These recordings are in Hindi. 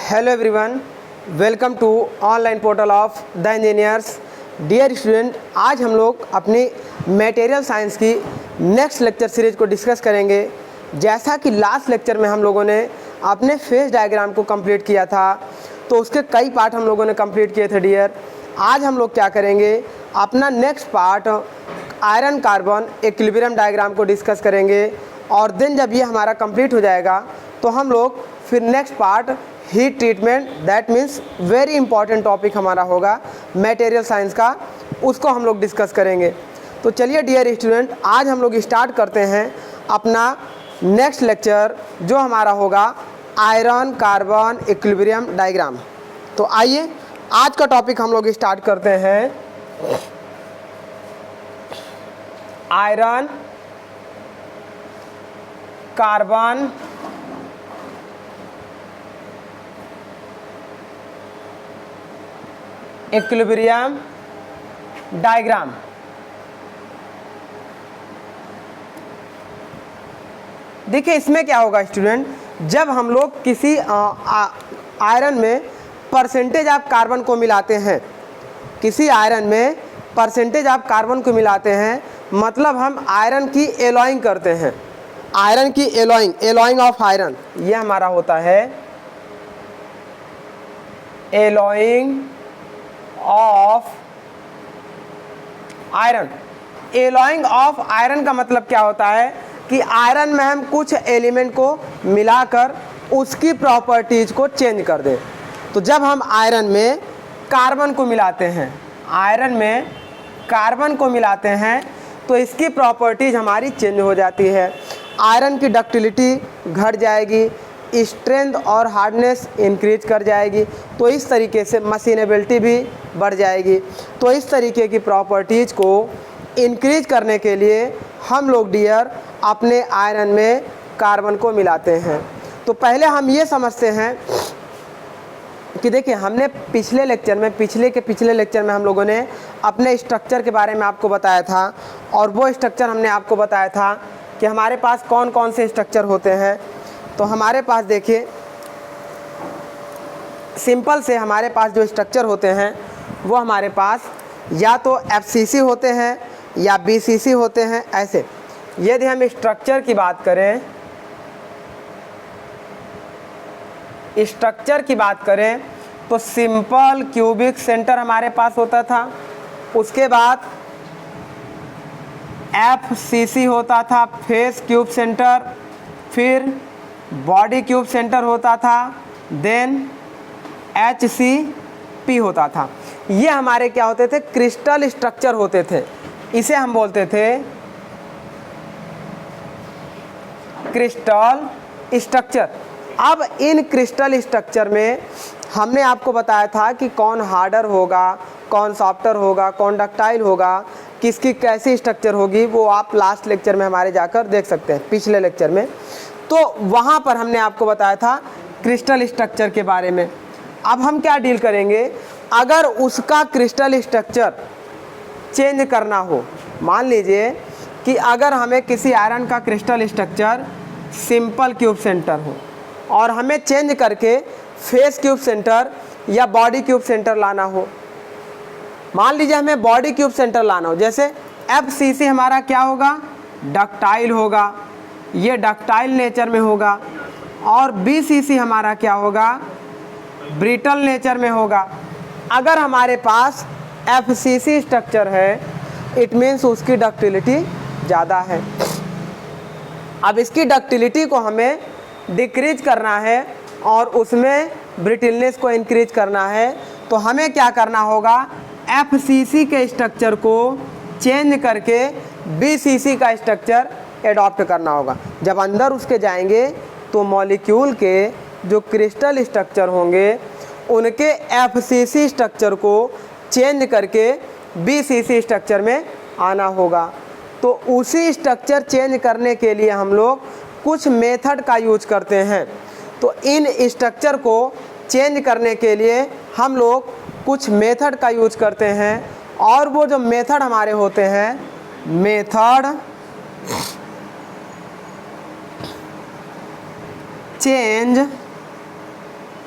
Hello everyone, welcome to online portal of the engineers. Dear student, आज हम लोग अपनी मटेरियल साइंस की नेक्स्ट लेक्चर सीरीज को डिस्कस करेंगे। जैसा कि लास्ट लेक्चर में हम लोगों ने अपने फेस डायग्राम को कंप्लीट किया था, तो उसके कई पार्ट हम लोगों ने कंप्लीट किए थे। डियर, आज हम लोग क्या करेंगे, अपना next part iron carbon equilibrium diagram को डिस्कस करेंगे। और देन जब ये हमारा कंप्लीट हो जाएगा तो हम लोग फिर next part heat treatment, that means very important topic हमारा होगा मटेरियल साइंस का, उसको हम लोग डिस्कस करेंगे। तो चलिए डियर स्टूडेंट, आज हम लोग स्टार्ट करते हैं अपना नेक्स्ट लेक्चर, जो हमारा होगा आयरन कार्बन इक्विलिब्रियम डायग्राम। तो आइए आज का टॉपिक हम लोग स्टार्ट करते हैं आयरन कार्बन इक्विलिब्रियम डायग्राम। देखिए इसमें क्या होगा स्टूडेंट, जब हम लोग किसी आयरन में परसेंटेज ऑफ कार्बन को मिलाते हैं, किसी आयरन में परसेंटेज ऑफ कार्बन को मिलाते हैं, मतलब हम आयरन की एलॉइंग करते हैं। आयरन की एलॉइंग ऑफ आयरन, ये हमारा होता है alloying of iron. Alloying of iron का मतलब क्या होता है कि आयरन में हम कुछ एलिमेंट को मिलाकर उसकी प्रॉपर्टीज को चेंज कर दें। तो जब हम आयरन में कार्बन को मिलाते हैं, आयरन में कार्बन को मिलाते हैं, तो इसकी प्रॉपर्टीज हमारी चेंज हो जाती है। आयरन की डक्टिलिटी घट जाएगी, स्ट्रेंथ और हार्डनेस इंक्रीज कर जाएगी, तो इस तरीके से मशीनेबिलिटी भी बढ़ जाएगी। तो इस तरीके की प्रॉपर्टीज़ को इंक्रीज करने के लिए हम लोग डियर अपने आयरन में कार्बन को मिलाते हैं। तो पहले हम ये समझते हैं कि देखिए, हमने पिछले लेक्चर में पिछले लेक्चर में हम लोगों ने अपने स्ट्रक्चर के बारे में आपको बताया था, और वो स्ट्रक्चर हमने आपको बताया था कि हमारे पास कौन कौन से स्ट्रक्चर होते हैं। तो हमारे पास देखिए, सिंपल से हमारे पास जो स्ट्रक्चर होते हैं वो हमारे पास या तो FCC होते हैं या BCC होते हैं। ऐसे यदि हम स्ट्रक्चर की बात करें, तो सिंपल क्यूबिक सेंटर हमारे पास होता था। उसके बाद FCC होता था, फेस क्यूब सेंटर, फिर बॉडी क्यूब सेंटर होता था, देन HCP होता था। ये हमारे क्या होते थे, क्रिस्टल स्ट्रक्चर होते थे। इसे हम बोलते थे क्रिस्टल स्ट्रक्चर। अब इन क्रिस्टल स्ट्रक्चर में हमने आपको बताया था कि कौन हार्डर होगा, कौन सॉफ्टर होगा, कौन डक्टाइल होगा, किसकी कैसी स्ट्रक्चर होगी, वो आप लास्ट लेक्चर में हमारे जाकर देख सकते हैं, पिछले लेक्चर में। तो वहाँ पर हमने आपको बताया था क्रिस्टल स्ट्रक्चर के बारे में। अब हम क्या डील करेंगे, अगर उसका क्रिस्टल स्ट्रक्चर चेंज करना हो, मान लीजिए कि अगर हमें किसी आयरन का crystal structure simple cube centre हो और हमें चेंज करके फेस क्यूब सेंटर या बॉडी क्यूब सेंटर लाना हो, मान लीजिए हमें बॉडी क्यूब सेंटर लाना हो, जैसे FCC हमारा क्या होगा, डक्टाइल होगा, ये डक्टाइल नेचर में होगा, और BCC हमारा क्या होगा, ब्रिटल नेचर में होगा। अगर हमारे पास FCC स्ट्रक्चर है, इट मीन्स उसकी डक्टिलिटी ज़्यादा है। अब इसकी डक्टिलिटी को हमें डिक्रीज करना है और उसमें ब्रिटलनेस को इंक्रीज करना है, तो हमें क्या करना होगा, FCC के स्ट्रक्चर को चेंज करके BCC का स्ट्रक्चर एडॉप्ट करना होगा। जब अंदर उसके जाएंगे तो मॉलिक्यूल के जो क्रिस्टल स्ट्रक्चर होंगे उनके FCC स्ट्रक्चर को चेंज करके BCC स्ट्रक्चर में आना होगा। तो उसी स्ट्रक्चर चेंज करने के लिए हम लोग कुछ मेथड का यूज करते हैं। तो इन स्ट्रक्चर को चेंज करने के लिए हम लोग कुछ मेथड का यूज करते हैं, और वो जो मेथड हमारे होते हैं, method change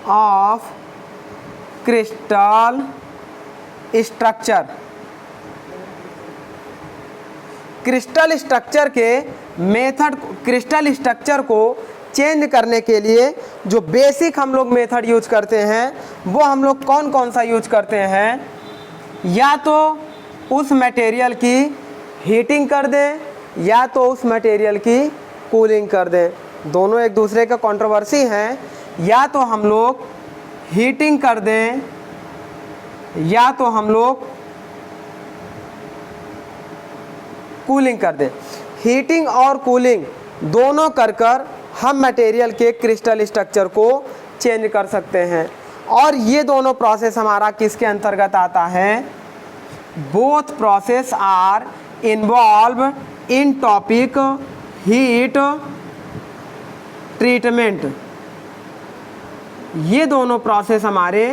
of crystal structure. Crystal structure के मेथड, क्रिस्टल स्ट्रक्चर को चेंज करने के लिए जो बेसिक हम लोग मेथड यूज करते हैं वो हम लोग कौन कौन सा यूज करते हैं, या तो उस मटेरियल की हीटिंग कर दें या तो उस मटेरियल की कूलिंग कर दें। दोनों एक दूसरे का कंट्रोवर्सी हैं। या तो हम लोग हीटिंग कर दें या तो हम लोग कूलिंग कर दें। हीटिंग और कूलिंग दोनों कर हम मटेरियल के क्रिस्टल स्ट्रक्चर को चेंज कर सकते हैं। और ये दोनों प्रोसेस हमारा किसके अंतर्गत आता है? Both process are involve in topic heat treatment. ये दोनों प्रोसेस हमारे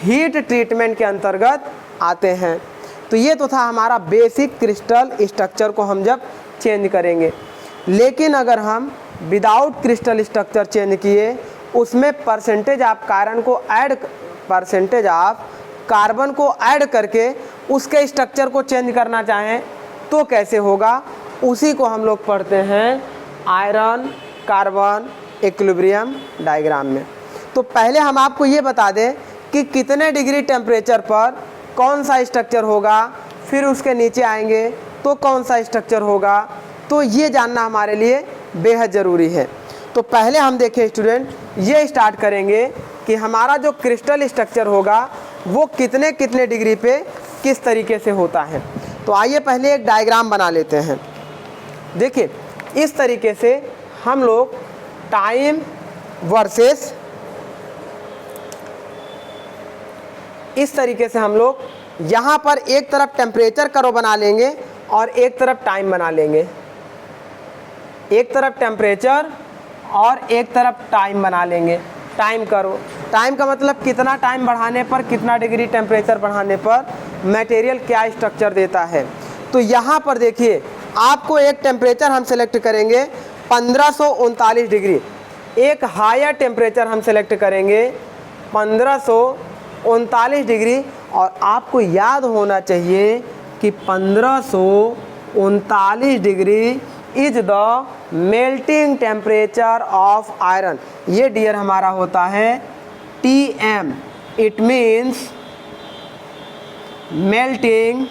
हीट ट्रीटमेंट के अंतर्गत आते हैं। तो ये तो था हमारा बेसिक क्रिस्टल स्ट्रक्चर को हम जब चेंज करेंगे। लेकिन अगर हम विदाउट क्रिस्टल स्ट्रक्चर चेंज किए, उसमें परसेंटेज ऑफ कार्बन को ऐड करके उसके स्ट्रक्चर को चेंज करना चाहें तो कैसे होगा? उसी को हम लोग पढ़ते हैं आयरन कार्बन इक्विलिब्रियम डायग्राम में। तो पहले हम आपको ये बता दें कि कितने डिग्री टेम्परेचर पर कौन सा स्ट्रक्चर होगा, फिर उसके नीचे आएंगे तो कौन सा स्ट्रक्चर होगा। तो ये जानना हमारे लिए बेहद ज़रूरी है। तो पहले हम देखें स्टूडेंट, ये स्टार्ट करेंगे कि हमारा जो क्रिस्टल स्ट्रक्चर होगा वो कितने कितने डिग्री पे किस तरीके से होता है। तो आइए पहले एक डायग्राम बना लेते हैं। देखिए इस तरीके से हम लोग टाइम वर्सेस, इस तरीके से हम लोग यहाँ पर एक तरफ टेम्परेचर कर्व बना लेंगे और एक तरफ टाइम बना लेंगे। एक तरफ टेम्परेचर और एक तरफ टाइम बना लेंगे। टाइम कर्व, टाइम का मतलब कितना टाइम बढ़ाने पर, कितना डिग्री टेम्परेचर बढ़ाने पर मटेरियल क्या स्ट्रक्चर देता है। तो यहाँ पर देखिए आपको एक टेम्परेचर हम सेलेक्ट करेंगे 1539 डिग्री। एक हायर टेम्परेचर हम सेलेक्ट करेंगे 1539 डिग्री। और आपको याद होना चाहिए कि 1539 degree is the melting temperature of iron. ये डियर हमारा होता है TM। It means melting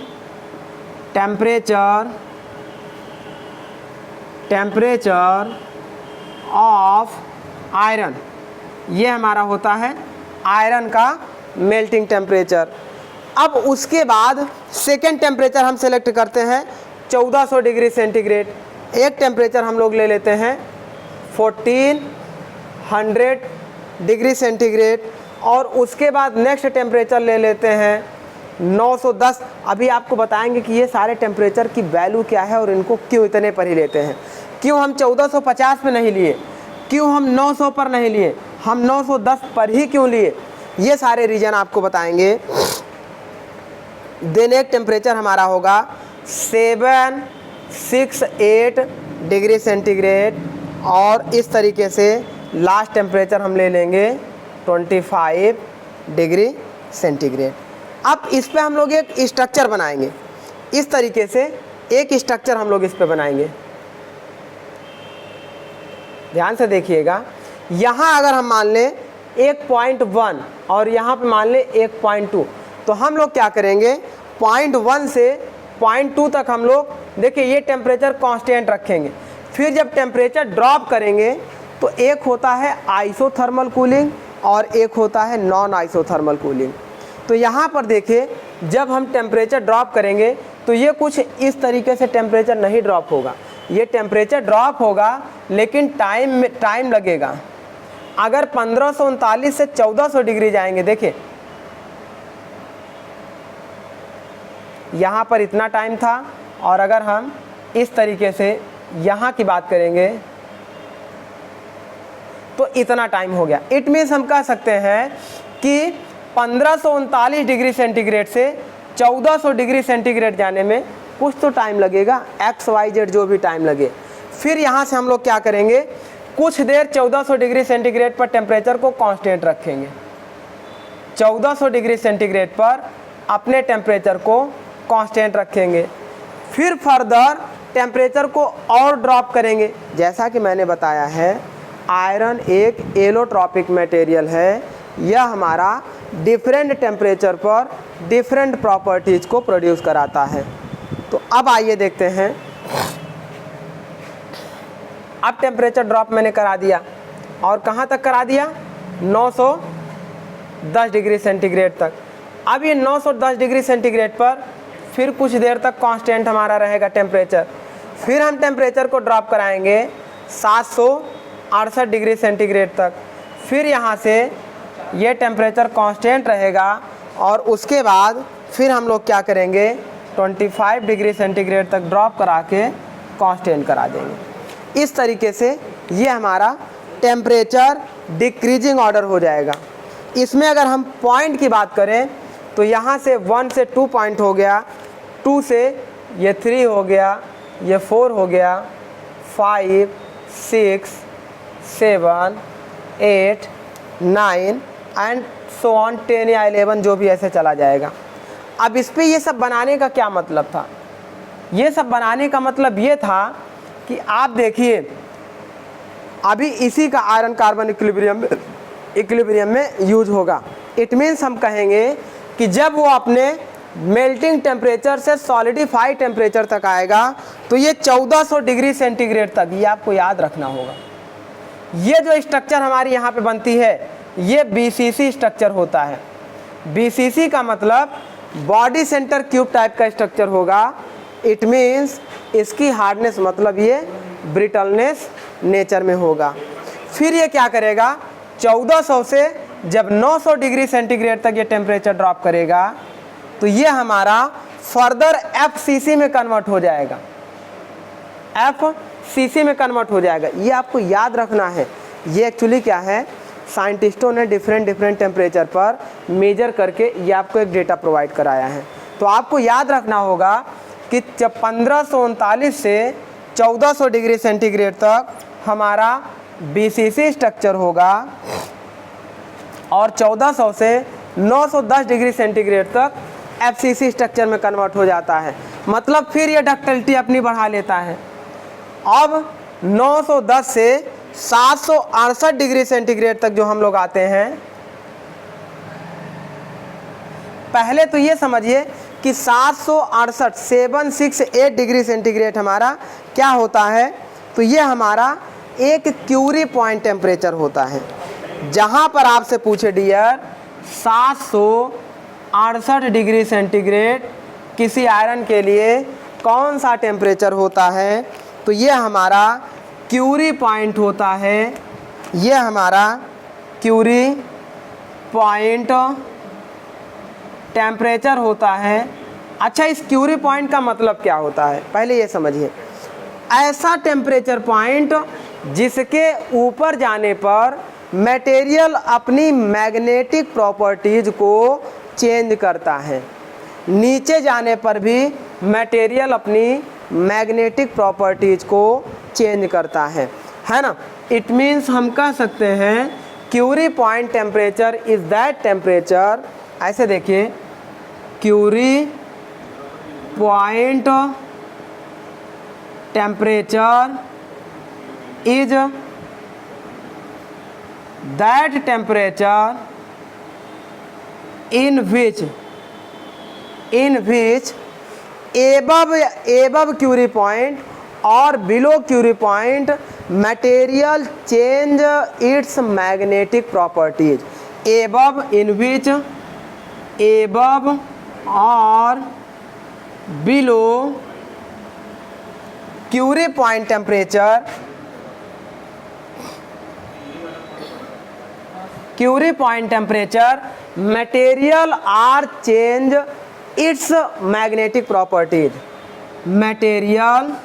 temperature of iron. ये हमारा होता है आयरन का मेल्टिंग टेम्परेचर। अब उसके बाद सेकेंड टेम्परेचर हम सेलेक्ट करते हैं 1400 डिग्री सेंटीग्रेड। एक टेम्परेचर हम लोग ले लेते हैं 1400 डिग्री सेंटीग्रेड। और उसके बाद नेक्स्ट टेम्परेचर ले लेते हैं 910। अभी आपको बताएंगे कि ये सारे टेम्परेचर की वैल्यू क्या है और इनको क्यों इतने पर ही लेते हैं। क्यों हम 1450 पे नहीं लिए, क्यों हम 900 पर नहीं लिए, हम 910 पर ही क्यों लिए, ये सारे रीजन आपको बताएंगे। देन एक टेम्परेचर हमारा होगा 768 डिग्री सेंटीग्रेड। और इस तरीके से लास्ट टेम्परेचर हम ले लेंगे 25 डिग्री सेंटीग्रेड। अब इस पे हम लोग एक स्ट्रक्चर बनाएंगे। इस तरीके से एक स्ट्रक्चर हम लोग इस पे बनाएंगे। ध्यान से देखिएगा, यहाँ अगर हम मान लें 1.1 और यहाँ पे मान लें 1.2, तो हम लोग क्या करेंगे 0.1 से 0.2 तक हम लोग देखिए ये टेम्परेचर कांस्टेंट रखेंगे। फिर जब टेम्परेचर ड्रॉप करेंगे तो एक होता है आइसोथर्मल कूलिंग और एक होता है नॉन आइसोथर्मल कूलिंग। तो यहाँ पर देखिए जब हम टेम्परेचर ड्रॉप करेंगे तो ये कुछ इस तरीके से टेम्परेचर नहीं ड्रॉप होगा। ये टेम्परेचर ड्रॉप होगा लेकिन टाइम लगेगा। अगर 1539 से 1400 डिग्री जाएंगे, देखिए यहाँ पर इतना टाइम था। और अगर हम इस तरीके से यहाँ की बात करेंगे तो इतना टाइम हो गया। इट मीन्स हम कह सकते हैं कि 1539 डिग्री सेंटीग्रेड से 1400 डिग्री सेंटीग्रेड जाने में कुछ तो टाइम लगेगा, XYZ जो भी टाइम लगे। फिर यहाँ से हम लोग क्या करेंगे, कुछ देर 1400 डिग्री सेंटीग्रेड पर टेम्परेचर को कांस्टेंट रखेंगे। 1400 डिग्री सेंटीग्रेड पर अपने टेम्परेचर को कांस्टेंट रखेंगे। फिर फर्दर टेम्परेचर को और ड्रॉप करेंगे। जैसा कि मैंने बताया है, आयरन एक एलोट्रॉपिक मटेरियल है। यह हमारा डिफरेंट टेम्परेचर पर डिफरेंट प्रॉपर्टीज़ को प्रोड्यूस कराता है। तो अब आइए देखते हैं। अब टेम्परेचर ड्रॉप मैंने करा दिया, और कहाँ तक करा दिया? 910 डिग्री सेंटीग्रेड तक। अब ये 910 डिग्री सेंटीग्रेड पर फिर कुछ देर तक कांस्टेंट हमारा रहेगा टेम्परेचर। फिर हम टेम्परेचर को ड्रॉप कराएंगे 768 डिग्री सेंटीग्रेड तक। फिर यहाँ से ये टेम्परेचर कांस्टेंट रहेगा, और उसके बाद फिर हम लोग क्या करेंगे? 25 डिग्री सेंटीग्रेड तक ड्रॉप करा के कांस्टेंट करा देंगे। इस तरीके से ये हमारा टेम्परेचर डिक्रीजिंग ऑर्डर हो जाएगा। इसमें अगर हम पॉइंट की बात करें तो यहाँ से 1 से 2 पॉइंट हो गया, 2 से ये 3 हो गया, ये 4 हो गया, 5, 6, 7, 8, 9 एंड सो ऑन 10 या 11, जो भी ऐसे चला जाएगा। अब इस पे ये सब बनाने का क्या मतलब था? ये सब बनाने का मतलब ये था कि आप देखिए, अभी इसी का आयरन कार्बन इक्विलिब्रियम में यूज होगा। इट मीन्स हम कहेंगे कि जब वो अपने मेल्टिंग टेम्परेचर से सॉलिडिफाइड टेम्परेचर तक आएगा तो ये 1400 डिग्री सेंटीग्रेड तक, ये आपको याद रखना होगा। ये जो स्ट्रक्चर हमारी यहाँ पे बनती है, ये BCC स्ट्रक्चर होता है। BCC का मतलब बॉडी सेंटर क्यूब टाइप का स्ट्रक्चर होगा। इट मीन्स इसकी हार्डनेस मतलब ये ब्रिटलनेस नेचर में होगा। फिर ये क्या करेगा? 1400 से जब 900 डिग्री सेंटीग्रेड तक ये टेम्परेचर ड्रॉप करेगा तो ये हमारा फर्दर FCC में कन्वर्ट हो जाएगा। FCC में कन्वर्ट हो जाएगा। ये आपको याद रखना है। ये एक्चुअली क्या है, साइंटिस्टों ने डिफरेंट टेम्परेचर पर मेजर करके ये आपको एक डेटा प्रोवाइड कराया है। तो आपको याद रखना होगा कि जब 1539 से 1400 डिग्री सेंटीग्रेड तक हमारा BCC स्ट्रक्चर होगा, और 1400 से 910 डिग्री सेंटीग्रेड तक FCC स्ट्रक्चर में कन्वर्ट हो जाता है। मतलब फिर ये डक्टिलिटी अपनी बढ़ा लेता है। अब 910 से 768 डिग्री सेंटीग्रेड तक जो हम लोग आते हैं, पहले तो ये समझिए कि 768 डिग्री सेंटीग्रेड हमारा क्या होता है? तो ये हमारा एक क्यूरी पॉइंट टेम्परेचर होता है। जहाँ पर आपसे पूछे डियर 768 डिग्री सेंटीग्रेड किसी आयरन के लिए कौन सा टेम्परेचर होता है, तो ये हमारा क्यूरी पॉइंट होता है। ये हमारा क्यूरी पॉइंट टेम्परेचर होता है। अच्छा, इस क्यूरी पॉइंट का मतलब क्या होता है पहले ये समझिए। ऐसा टेम्परेचर पॉइंट जिसके ऊपर जाने पर मटेरियल अपनी मैग्नेटिक प्रॉपर्टीज़ को चेंज करता है, नीचे जाने पर भी मटेरियल अपनी मैग्नेटिक प्रॉपर्टीज़ को चेंज करता है ना। इट मीन्स हम कह सकते हैं Curie point temperature is that temperature, ऐसे देखिए, Curie point temperature is that temperature in which above Curie point or below Curie point material change its magnetic properties. Above or below Curie point temperature, Curie point temperature, material are change its magnetic properties. Material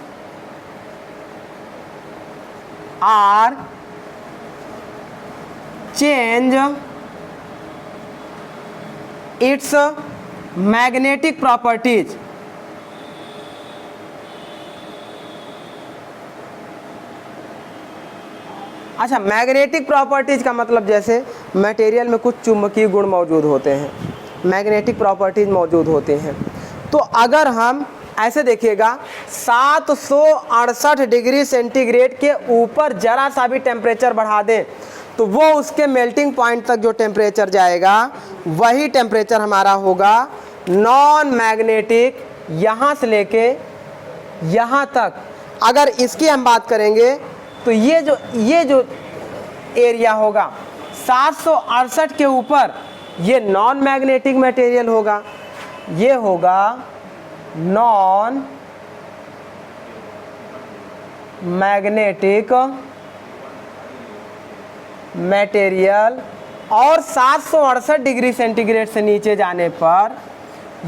are change its magnetic properties. अच्छा, मैग्नेटिक प्रॉपर्टीज़ का मतलब जैसे मटेरियल में कुछ चुंबकीय गुण मौजूद होते हैं, मैग्नेटिक प्रॉपर्टीज़ मौजूद होते हैं। तो अगर हम ऐसे देखिएगा 768 डिग्री सेंटीग्रेड के ऊपर जरा सा भी टेम्परेचर बढ़ा दें तो वो उसके मेल्टिंग पॉइंट तक जो टेम्परेचर जाएगा वही टेम्परेचर हमारा होगा नॉन मैग्नेटिक, यहाँ से लेके यहाँ तक। अगर इसकी हम बात करेंगे तो ये जो एरिया होगा 768 के ऊपर ये नॉन मैग्नेटिक मटेरियल होगा, ये होगा नॉन मैग्नेटिक मटेरियल। और 768 डिग्री सेंटीग्रेड से नीचे जाने पर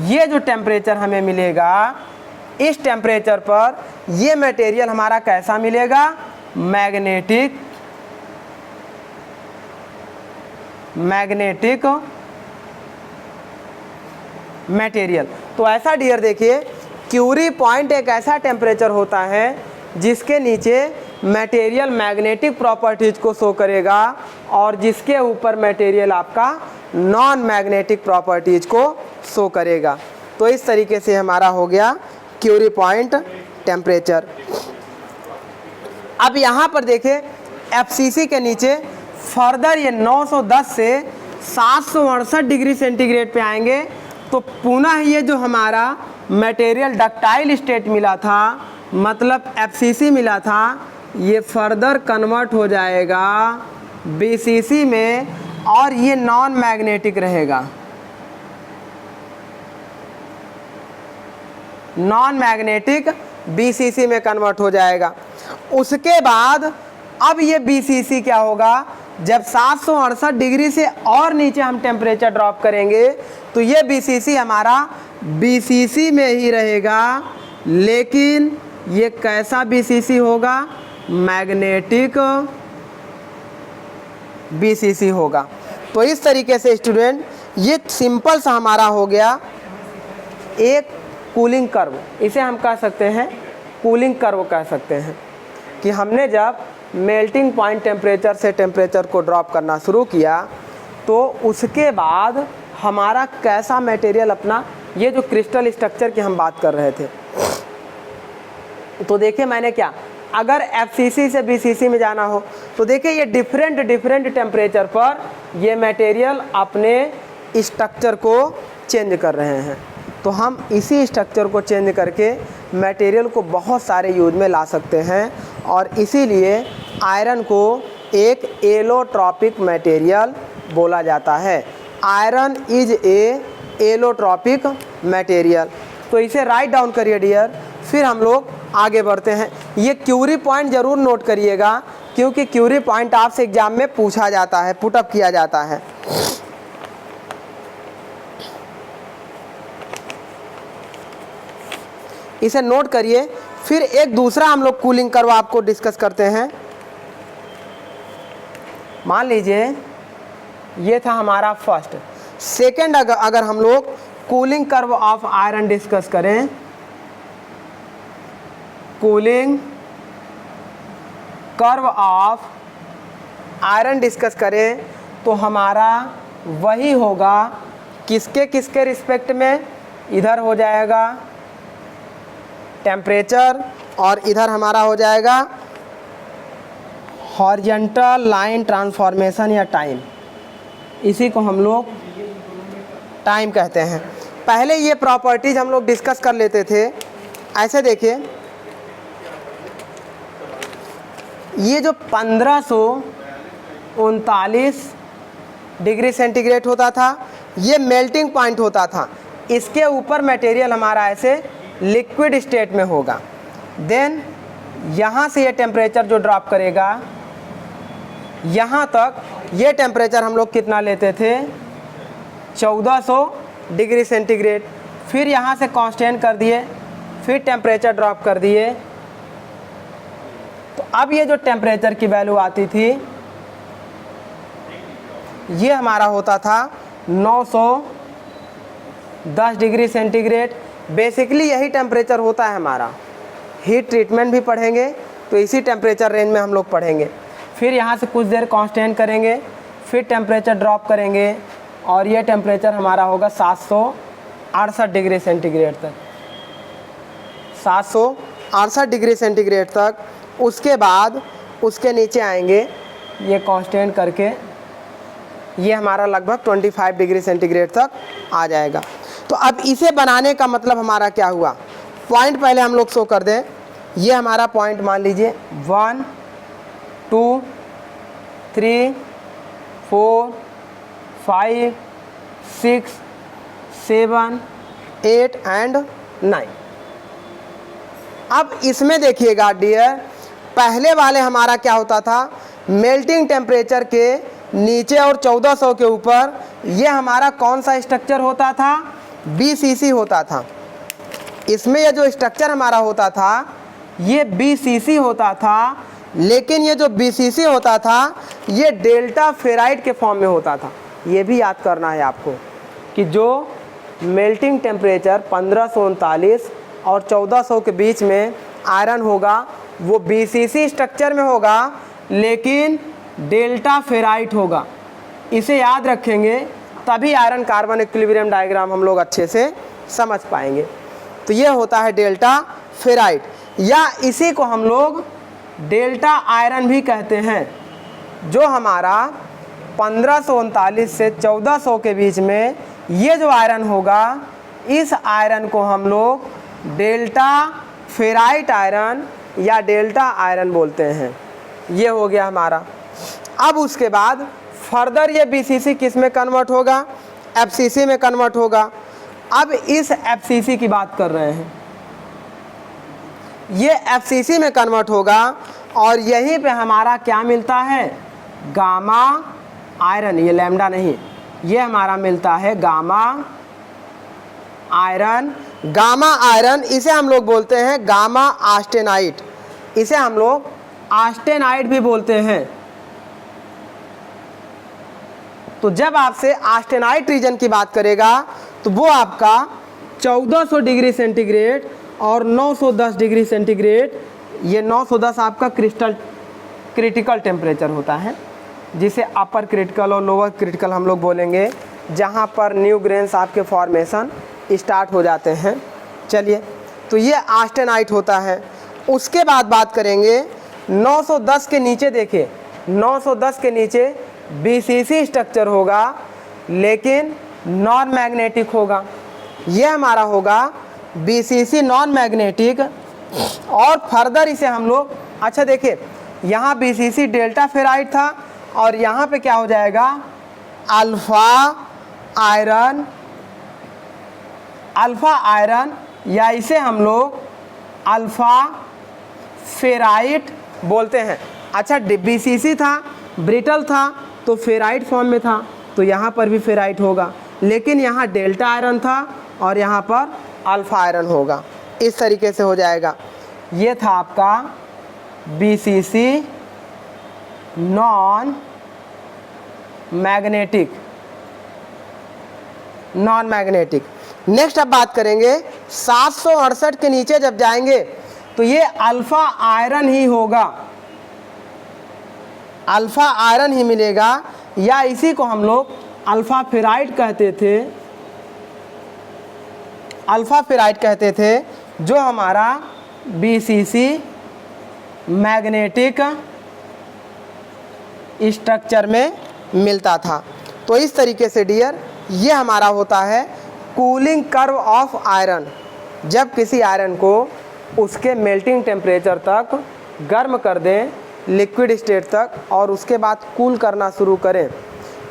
ये जो टेम्परेचर हमें मिलेगा, इस टेम्परेचर पर ये मटेरियल हमारा कैसा मिलेगा, मैग्नेटिक मटेरियल। तो ऐसा डियर देखिए, क्यूरी पॉइंट एक ऐसा टेम्परेचर होता है जिसके नीचे मटेरियल मैग्नेटिक प्रॉपर्टीज को शो करेगा और जिसके ऊपर मटेरियल आपका नॉन मैग्नेटिक प्रॉपर्टीज को शो करेगा। तो इस तरीके से हमारा हो गया क्यूरी पॉइंट टेम्परेचर। अब यहाँ पर देखें एफसीसी के नीचे फर्दर ये 910 से 768 डिग्री सेंटीग्रेड पे आएंगे तो पुनः ये जो हमारा मटेरियल डक्टाइल स्टेट मिला था, मतलब एफसीसी मिला था, ये फर्दर कन्वर्ट हो जाएगा बीसीसी में और ये नॉन मैग्नेटिक रहेगा, नॉन मैग्नेटिक बीसीसी में कन्वर्ट हो जाएगा। उसके बाद अब ये बीसीसी क्या होगा, जब 768 डिग्री से और नीचे हम टेम्परेचर ड्रॉप करेंगे तो ये बीसीसी हमारा बीसीसी में ही रहेगा, लेकिन ये कैसा बीसीसी होगा, मैग्नेटिक बीसीसी होगा। तो इस तरीके से स्टूडेंट ये सिंपल सा हमारा हो गया एक कूलिंग कर्व, इसे हम कह सकते हैं कूलिंग कर्व कह सकते हैं कि हमने जब मेल्टिंग पॉइंट टेम्परेचर से टेम्परेचर को ड्रॉप करना शुरू किया तो उसके बाद हमारा कैसा मटेरियल अपना, ये जो क्रिस्टल स्ट्रक्चर की हम बात कर रहे थे, तो देखिए मैंने क्या, अगर एफसीसी से बीसीसी में जाना हो तो देखिए ये डिफरेंट टेम्परेचर पर ये मटेरियल अपने स्ट्रक्चर को चेंज कर रहे हैं। तो हम इसी स्ट्रक्चर को चेंज करके मटेरियल को बहुत सारे यूज में ला सकते हैं और इसीलिए आयरन को एक एलोट्रॉपिक मटेरियल बोला जाता है। Iron is a allotropic material. तो इसे राइट डाउन करिए डियर, फिर हम लोग आगे बढ़ते हैं। ये क्यूरी पॉइंट ज़रूर नोट करिएगा क्योंकि क्यूरी पॉइंट आपसे एग्जाम में पूछा जाता है, पुटअप किया जाता है। इसे नोट करिए, फिर एक दूसरा हम लोग कूलिंग कर्व आपको डिस्कस करते हैं। मान लीजिए ये था हमारा फर्स्ट। सेकंड अगर हम लोग cooling curve of iron discuss करें, cooling curve of iron discuss करें तो हमारा वही होगा किसके रिस्पेक्ट में, इधर हो जाएगा टेम्परेचर और इधर हमारा हो जाएगा हॉरिजॉन्टल लाइन ट्रांसफॉर्मेशन या टाइम। इसी को हम लोग टाइम कहते हैं। पहले ये प्रॉपर्टीज हम लोग डिस्कस कर लेते थे। ऐसे देखिए ये जो 1539 डिग्री सेंटीग्रेड होता था ये मेल्टिंग पॉइंट होता था। इसके ऊपर मटेरियल हमारा ऐसे लिक्विड स्टेट में होगा। देन यहाँ से ये टेम्परेचर जो ड्रॉप करेगा यहाँ तक, ये टेम्परेचर हम लोग कितना लेते थे 1400 डिग्री सेंटीग्रेड। फिर यहाँ से कांस्टेंट कर दिए, फिर टेम्परेचर ड्रॉप कर दिए। तो अब ये जो टेम्परेचर की वैल्यू आती थी ये हमारा होता था 910 डिग्री सेंटीग्रेड। बेसिकली यही टेम्परेचर होता है हमारा। हीट ट्रीटमेंट भी पढ़ेंगे तो इसी टेम्परेचर रेंज में हम लोग पढ़ेंगे। फिर यहाँ से कुछ देर कांस्टेंट करेंगे, फिर टेम्परेचर ड्रॉप करेंगे और ये टेम्परेचर हमारा होगा 768 डिग्री सेंटीग्रेड तक, 768 डिग्री सेंटीग्रेड तक। उसके बाद उसके नीचे आएंगे, ये कांस्टेंट करके ये हमारा लगभग 25 डिग्री सेंटीग्रेड तक आ जाएगा। तो अब इसे बनाने का मतलब हमारा क्या हुआ, पॉइंट पहले हम लोग शो कर दें। ये हमारा पॉइंट मान लीजिए 1 2 3 4 5 6 7 8 एंड 9। अब इसमें देखिएगा डियर, पहले वाले हमारा क्या होता था, मेल्टिंग टेम्परेचर के नीचे और 1400 के ऊपर ये हमारा कौन सा स्ट्रक्चर होता था, BCC होता था। इसमें ये जो स्ट्रक्चर हमारा होता था ये BCC होता था, लेकिन ये जो BCC होता था ये डेल्टा फेराइट के फॉर्म में होता था। ये भी याद करना है आपको कि जो मेल्टिंग टेम्परेचर 1539 और 1400 के बीच में आयरन होगा वो BCC स्ट्रक्चर में होगा, लेकिन डेल्टा फेराइट होगा। इसे याद रखेंगे तभी आयरन कार्बन इक्विलिब्रियम डायग्राम हम लोग अच्छे से समझ पाएंगे। तो ये होता है डेल्टा फेराइट, या इसी को हम लोग डेल्टा आयरन भी कहते हैं। जो हमारा 1539 से 1400 के बीच में ये जो आयरन होगा, इस आयरन को हम लोग डेल्टा फेराइट आयरन या डेल्टा आयरन बोलते हैं। ये हो गया हमारा। अब उसके बाद फर्दर ये BCC किस में कन्वर्ट होगा, FCC में कन्वर्ट होगा। अब इस FCC की बात कर रहे हैं, ये FCC में कन्वर्ट होगा और यहीं पे हमारा क्या मिलता है, गामा आयरन। ये लैम्डा नहीं, ये हमारा मिलता है गामा आयरन। गामा आयरन इसे हम लोग बोलते हैं गामा आर्सेनाइड, इसे हम लोग आर्सेनाइड भी बोलते हैं। तो जब आपसे आर्सेनाइड रीजन की बात करेगा तो वो आपका 1400 डिग्री सेंटीग्रेड और 910 डिग्री सेंटीग्रेड, ये 910 आपका क्रिटिकल टेम्परेचर होता है, जिसे अपर क्रिटिकल और लोअर क्रिटिकल हम लोग बोलेंगे, जहाँ पर न्यू ग्रेन्स आपके फॉर्मेशन स्टार्ट हो जाते हैं। चलिए, तो ये आर्सेनाइड होता है। उसके बाद बात करेंगे 910 के नीचे। देखिए 910 के नीचे BCC स्ट्रक्चर होगा, लेकिन नॉन मैग्नेटिक होगा। ये हमारा होगा BCC नॉन मैग्नेटिक। और फर्दर इसे हम लोग, अच्छा देखिए यहाँ BCC डेल्टा फेराइट था और यहाँ पे क्या हो जाएगा, अल्फा आयरन, अल्फा आयरन, या इसे हम लोग अल्फा फेराइट बोलते हैं। अच्छा BCC था, ब्रिटल था, तो फेराइट फॉर्म में था, तो यहाँ पर भी फेराइट होगा, लेकिन यहाँ डेल्टा आयरन था और यहाँ पर अल्फा आयरन होगा। इस तरीके से हो जाएगा। ये था आपका BCC non magnetic, non magnetic. Next अब बात करेंगे 768 के नीचे जब जाएंगे तो ये अल्फा आयरन ही होगा, अल्फा आयरन ही मिलेगा, या इसी को हम लोग अल्फा फेराइट कहते थे, अल्फा फेराइट कहते थे, जो हमारा BCC मैग्नेटिक स्ट्रक्चर में मिलता था। तो इस तरीके से डियर ये हमारा होता है कूलिंग कर्व ऑफ आयरन। जब किसी आयरन को उसके मेल्टिंग टेम्परेचर तक गर्म कर दें, लिक्विड स्टेट तक, और उसके बाद कूल करना शुरू करें,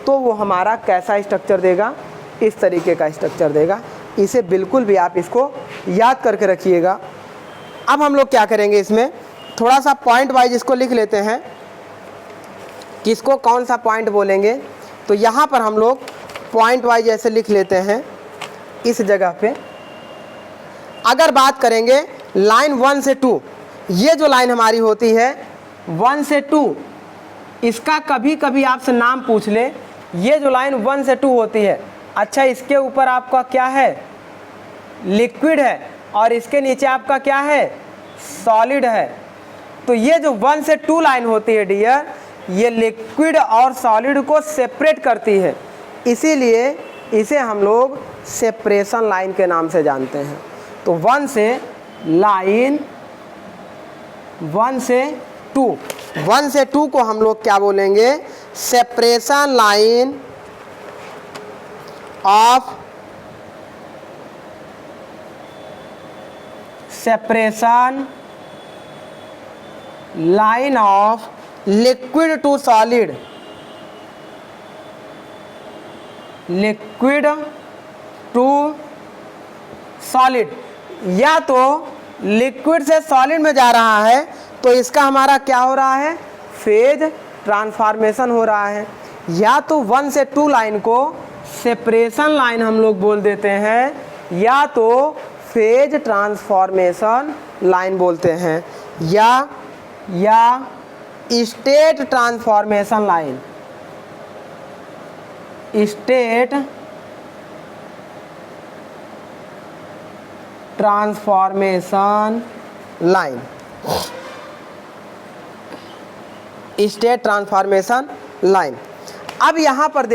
तो वो हमारा कैसा स्ट्रक्चर देगा, इस तरीके का स्ट्रक्चर देगा। इसे बिल्कुल भी आप इसको याद करके रखिएगा। अब हम लोग क्या करेंगे, इसमें थोड़ा सा पॉइंट वाइज इसको लिख लेते हैं, किसको कौन सा पॉइंट बोलेंगे। तो यहाँ पर हम लोग पॉइंट वाइज ऐसे लिख लेते हैं इस जगह पे। अगर बात करेंगे लाइन 1 से 2, ये जो लाइन हमारी होती है 1 से 2, इसका कभी कभी आपसे नाम पूछ ले। ये जो लाइन 1 से 2 होती है, अच्छा इसके ऊपर आपका क्या है, लिक्विड है, और इसके नीचे आपका क्या है, सॉलिड है। तो ये जो 1 से 2 लाइन होती है डियर, ये लिक्विड और सॉलिड को सेपरेट करती है, इसीलिए इसे हम लोग सेपरेशन लाइन के नाम से जानते हैं। तो 1 से लाइन 1 से 2 को हम लोग क्या बोलेंगे, separation line of liquid to solid, liquid to solid. या तो लिक्विड से सॉलिड में जा रहा है तो इसका हमारा क्या हो रहा है, फेज ट्रांसफॉर्मेशन हो रहा है, या तो 1 से 2 लाइन को सेपरेशन लाइन हम लोग बोल देते हैं, या तो फेज ट्रांसफॉर्मेशन लाइन बोलते हैं, या state transformation line, state transformation line, state transformation line. अब यहाँ पर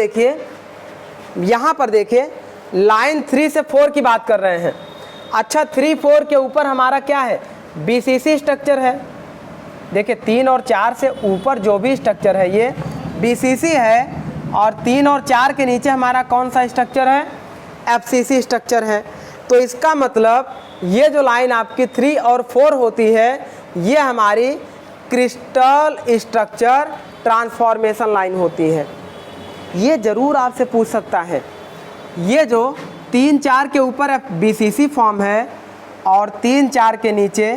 देखिए लाइन 3 से 4 की बात कर रहे हैं। अच्छा, 3, 4 के ऊपर हमारा क्या है, बीसीसी स्ट्रक्चर है। देखिए 3 और 4 से ऊपर जो भी स्ट्रक्चर है ये बीसीसी है, और 3 और 4 के नीचे हमारा कौन सा स्ट्रक्चर है, एफसीसी स्ट्रक्चर है। तो इसका मतलब ये जो लाइन आपकी 3 और 4 होती है ये हमारी क्रिस्टल स्ट्रक्चर ट्रांसफॉर्मेशन लाइन होती है। ये ज़रूर आपसे पूछ सकता है, ये जो 3, 4 के ऊपर बीसीसी फॉर्म है और 3, 4 के नीचे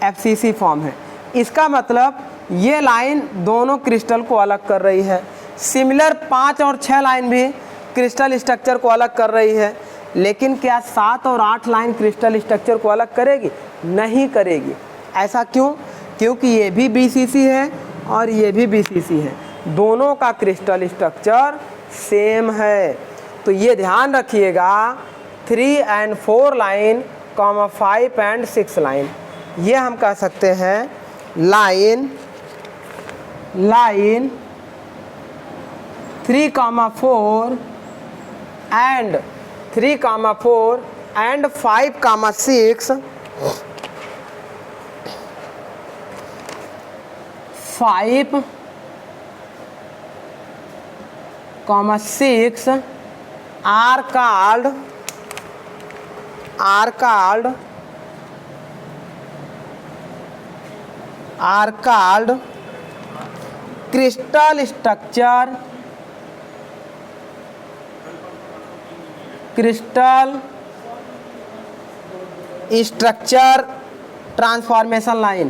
एफसीसी फॉर्म है, इसका मतलब ये लाइन दोनों क्रिस्टल को अलग कर रही है। सिमिलर 5 और 6 लाइन भी क्रिस्टल स्ट्रक्चर को अलग कर रही है, लेकिन क्या 7 और 8 लाइन क्रिस्टल स्ट्रक्चर को अलग करेगी? नहीं करेगी। ऐसा क्यों? क्योंकि ये भी बीसीसी है और ये भी बीसीसी है, दोनों का क्रिस्टल स्ट्रक्चर सेम है। तो ये ध्यान रखिएगा, 3 और 4 लाइन, 5 और 6 लाइन, ये हम कह सकते हैं line 3, 4 and 3, 4 and 5, 6, 5, 6 are called crystal structure transformation line.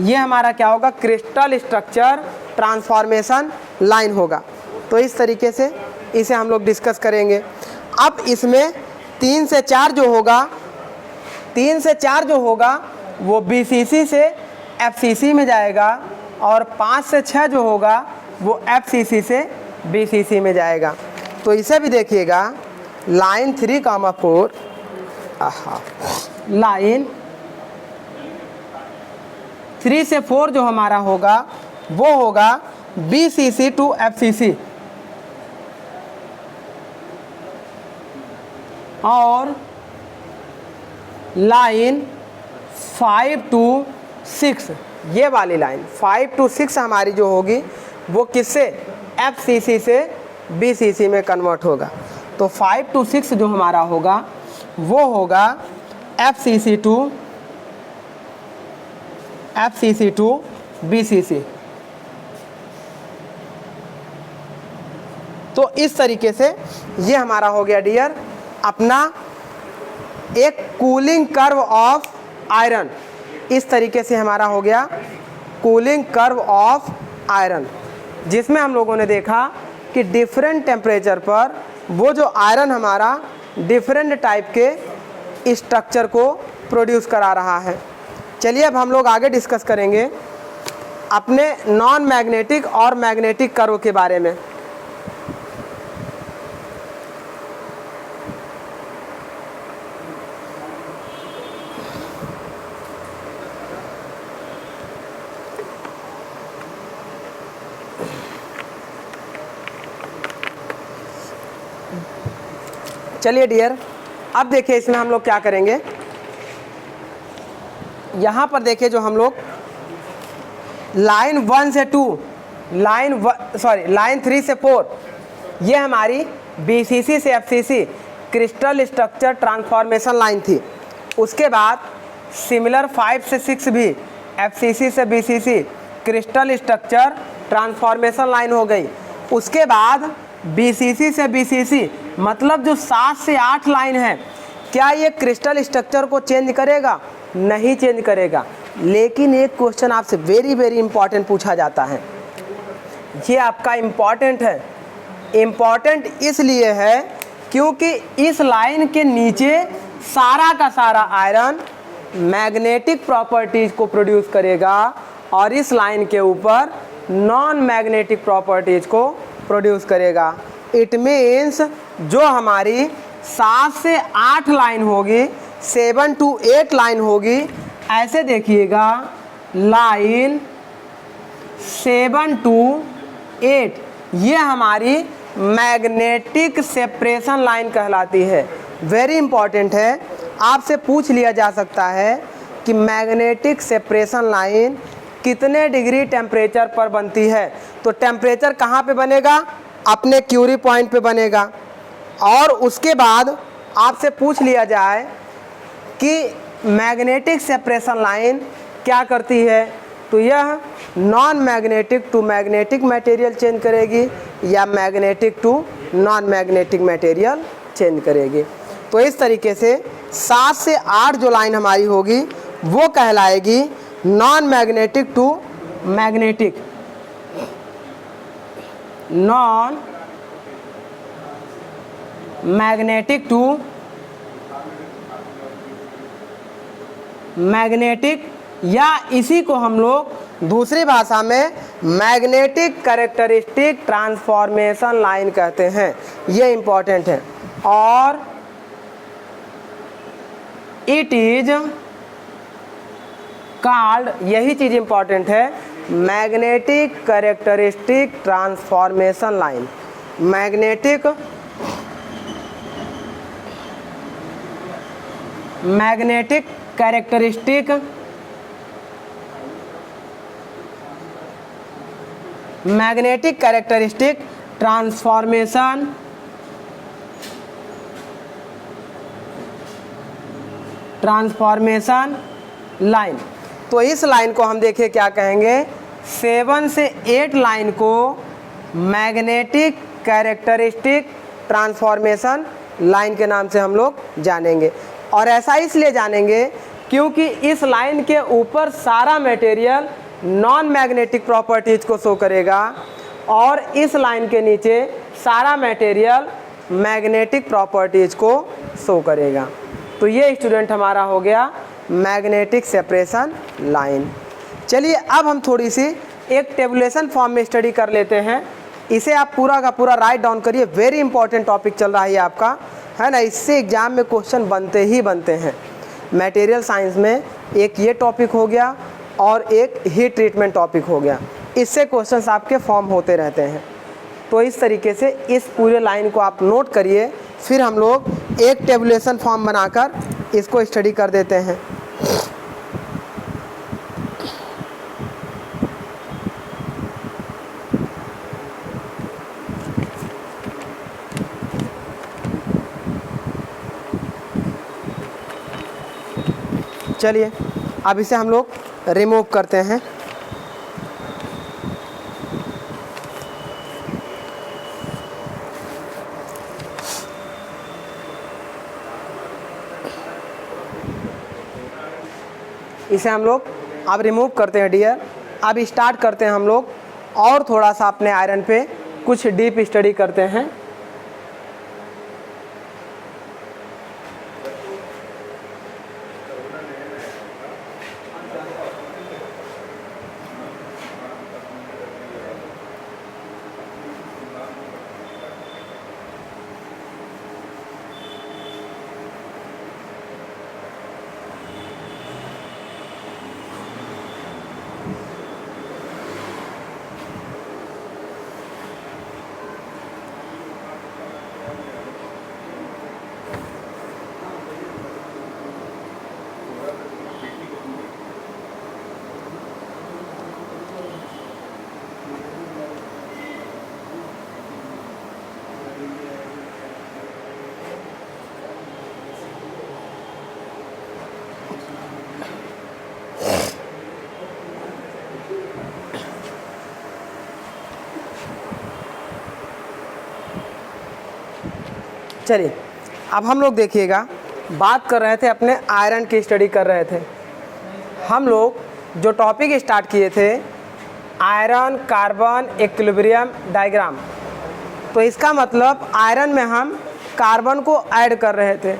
ये हमारा क्या होगा, क्रिस्टल स्ट्रक्चर ट्रांसफॉर्मेशन लाइन होगा। तो इस तरीके से इसे हम लोग डिस्कस करेंगे। अब इसमें 3 से 4 जो होगा वो बीसीसी से एफसीसी में जाएगा, और 5 से 6 जो होगा वो एफसीसी से बीसीसी में जाएगा। तो इसे भी देखिएगा, लाइन 3, 4, लाइन 3 से 4 जो हमारा होगा वो होगा बीसीसी टू एफसीसी, और लाइन 5 to 6, ये वाली लाइन 5 to 6 हमारी जो होगी वो किससे, एफसीसी से बीसीसी में कन्वर्ट होगा। तो 5 to 6 जो हमारा होगा वो होगा एफसीसी टू बीसीसी। तो इस तरीके से ये हमारा हो गया डियर अपना एक कूलिंग कर्व ऑफ आयरन। इस तरीके से हमारा हो गया कूलिंग कर्व ऑफ आयरन, जिसमें हम लोगों ने देखा कि डिफरेंट टेम्परेचर पर वो जो आयरन हमारा डिफरेंट टाइप के स्ट्रक्चर को प्रोड्यूस करा रहा है। चलिए अब हम लोग आगे डिस्कस करेंगे अपने नॉन मैग्नेटिक और मैग्नेटिक कर्व के बारे में। चलिए डियर, अब देखिए इसमें हम लोग क्या करेंगे। यहाँ पर देखिए जो हम लोग लाइन 1 से 2, लाइन 3 से 4, ये हमारी BCC से FCC crystal structure transformation line थी। उसके बाद सिमिलर 5 से 6 भी FCC से BCC crystal structure transformation line हो गई। उसके बाद BCC से BCC मतलब जो 7 से 8 लाइन है, क्या ये क्रिस्टल स्ट्रक्चर को चेंज करेगा? नहीं चेंज करेगा। लेकिन एक क्वेश्चन आपसे वेरी वेरी इंपॉर्टेंट पूछा जाता है, ये आपका इम्पॉर्टेंट है। इम्पॉर्टेंट इसलिए है क्योंकि इस लाइन के नीचे सारा का सारा आयरन मैग्नेटिक प्रॉपर्टीज को प्रोड्यूस करेगा और इस लाइन के ऊपर नॉन मैग्नेटिक प्रॉपर्टीज को प्रोड्यूस करेगा। इट मीन्स जो हमारी 7 से 8 लाइन होगी, 7 to 8 लाइन होगी, ऐसे देखिएगा लाइन 7 to 8 ये हमारी मैग्नेटिक सेपरेशन लाइन कहलाती है। वेरी इंपॉर्टेंट है, आपसे पूछ लिया जा सकता है कि मैग्नेटिक सेपरेशन लाइन कितने डिग्री टेम्परेचर पर बनती है। तो टेम्परेचर कहाँ पे बनेगा? अपने क्यूरी पॉइंट पे बनेगा। और उसके बाद आपसे पूछ लिया जाए कि मैग्नेटिक सेपरेशन लाइन क्या करती है, तो यह non magnetic to magnetic material change करेगी या magnetic to non magnetic material change करेगी। तो इस तरीके से 7 से 8 जो लाइन हमारी होगी वो कहलाएगी non magnetic to magnetic, non magnetic to magnetic, या इसी को हम लोग दूसरी भाषा में मैग्नेटिक कैरेक्टरिस्टिक ट्रांसफॉर्मेशन लाइन कहते हैं। ये इंपॉर्टेंट है। और इट इज कॉल्ड, यही चीज़ इंपॉर्टेंट है, magnetic characteristic transformation line. Magnetic characteristic transformation line. तो इस लाइन को हम देखिए क्या कहेंगे, 7 से 8 लाइन को मैग्नेटिक कैरेक्टरिस्टिक ट्रांसफॉर्मेशन लाइन के नाम से हम लोग जानेंगे। और ऐसा इसलिए जानेंगे क्योंकि इस लाइन के ऊपर सारा मटेरियल नॉन मैग्नेटिक प्रॉपर्टीज को शो करेगा और इस लाइन के नीचे सारा मटेरियल मैग्नेटिक प्रॉपर्टीज को शो करेगा। तो ये स्टूडेंट हमारा हो गया मैग्नेटिक सेपरेशन लाइन। चलिए अब हम थोड़ी सी एक टेबुलेशन फॉर्म में स्टडी कर लेते हैं। इसे आप पूरा का पूरा राइट डाउन करिए। वेरी इंपॉर्टेंट टॉपिक चल रहा है आपका, है ना। इससे एग्जाम में क्वेश्चन बनते ही बनते हैं। मटेरियल साइंस में एक ये टॉपिक हो गया और एक हीट ट्रीटमेंट टॉपिक हो गया। इससे क्वेश्चंस आपके फॉर्म होते रहते हैं। तो इस तरीके से इस पूरे लाइन को आप नोट करिए, फिर हम लोग एक टेबुलेशन फॉर्म बनाकर इसको स्टडी कर देते हैं। चलिए अब इसे हम लोग रिमूव करते हैं। इसे हम लोग अब रिमूव करते हैं डियर। अब स्टार्ट करते हैं हम लोग और थोड़ा सा अपने आयरन पे कुछ डीप स्टडी करते हैं। चलिए अब हम लोग देखिएगा, बात कर रहे थे अपने आयरन की स्टडी कर रहे थे। हम लोग जो टॉपिक स्टार्ट किए थे आयरन कार्बन इक्विलिब्रियम डायग्राम, तो इसका मतलब आयरन में हम कार्बन को ऐड कर रहे थे।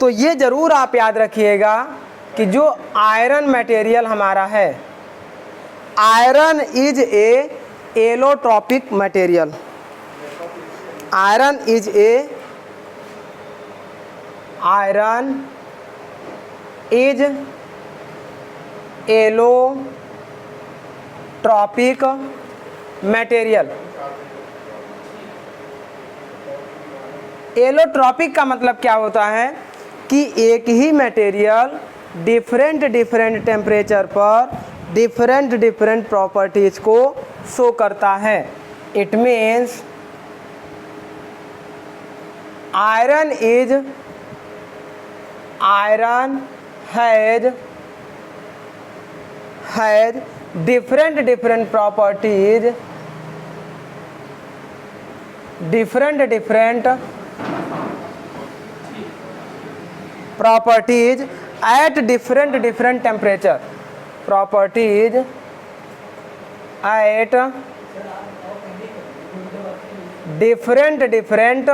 तो ये ज़रूर आप याद रखिएगा कि जो आयरन मटेरियल हमारा है, iron is a allotropic material, iron is allotropic material. Allotropic का मतलब क्या होता है कि एक ही मटेरियल डिफरेंट टेम्परेचर पर डिफरेंट प्रॉपर्टीज़ को शो करता है। It means iron has different properties, different properties at different temperature, properties at different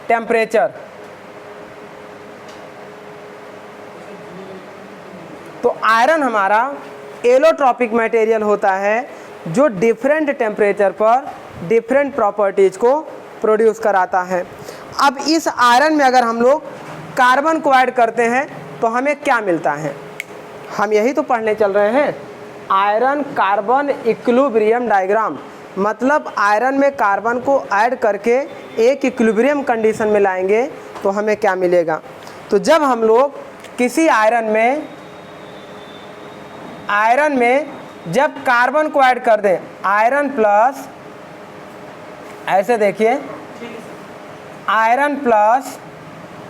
temperature। तो आयरन हमारा एलोट्रॉपिक मटेरियल होता है जो डिफरेंट टेम्परेचर पर डिफरेंट प्रॉपर्टीज़ को प्रोड्यूस कराता है। अब इस आयरन में अगर हम लोग कार्बन को ऐड करते हैं तो हमें क्या मिलता है, हम यही तो पढ़ने चल रहे हैं, आयरन कार्बन इक्विलिब्रियम डायग्राम। मतलब आयरन में कार्बन को ऐड करके एक इक्विलिब्रियम कंडीशन में लाएंगे तो हमें क्या मिलेगा। तो जब हम लोग किसी आयरन में जब कार्बन को ऐड कर दें, आयरन प्लस, ऐसे देखिए, आयरन प्लस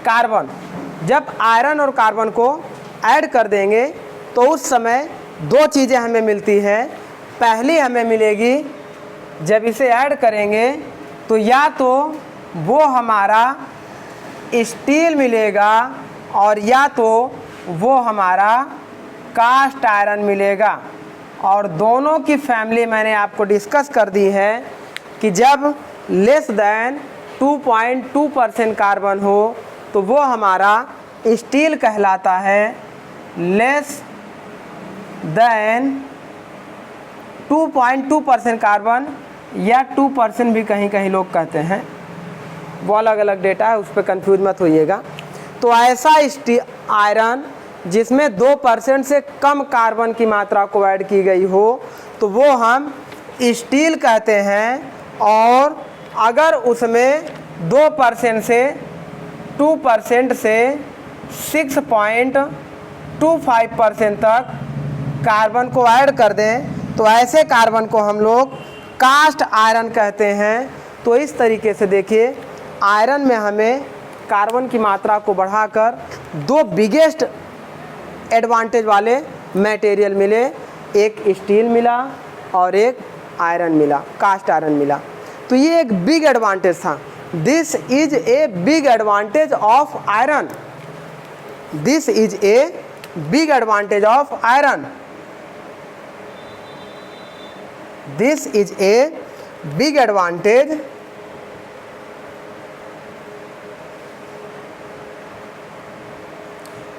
कार्बन, जब आयरन और कार्बन को ऐड कर देंगे तो उस समय दो चीज़ें हमें मिलती हैं। पहली हमें मिलेगी, जब इसे ऐड करेंगे तो या तो वो हमारा स्टील मिलेगा और या तो वो हमारा कास्ट आयरन मिलेगा। और दोनों की फैमिली मैंने आपको डिस्कस कर दी है कि जब लेस देन 2.2% कार्बन हो तो वो हमारा स्टील कहलाता है, लेस देन 2.2% कार्बन या 2% भी कहीं कहीं लोग कहते हैं, वो अलग अलग डेटा है, उस पर कंफ्यूज मत होइएगा। तो ऐसा आयरन जिसमें 2% से कम कार्बन की मात्रा को ऐड की गई हो तो वो हम स्टील कहते हैं। और अगर उसमें 2% से 2% से 6.25% तक कार्बन को ऐड कर दें तो ऐसे कार्बन को हम लोग कास्ट आयरन कहते हैं। तो इस तरीके से देखिए, आयरन में हमें कार्बन की मात्रा को बढ़ाकर दो बिगेस्ट एडवांटेज वाले मटेरियल मिले, एक स्टील मिला और एक आयरन मिला, कास्ट आयरन मिला। तो ये एक बिग एडवांटेज था। This is a big advantage of iron, this is a big advantage of iron, this is a big advantage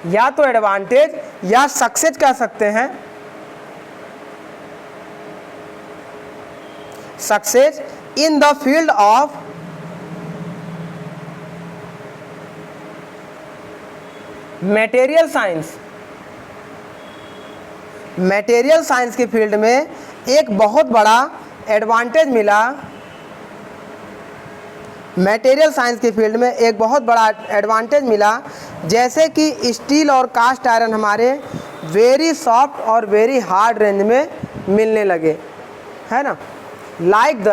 या तो एडवांटेज या सक्सेस कह सकते हैं, success in the field of material science. Material science की फील्ड में एक बहुत बड़ा एडवांटेज मिला, मटेरियल साइंस की फील्ड में एक बहुत बड़ा एडवांटेज मिला, जैसे कि स्टील और कास्ट आयरन हमारे वेरी सॉफ्ट और वेरी हार्ड रेंज में मिलने लगे, है ना। Like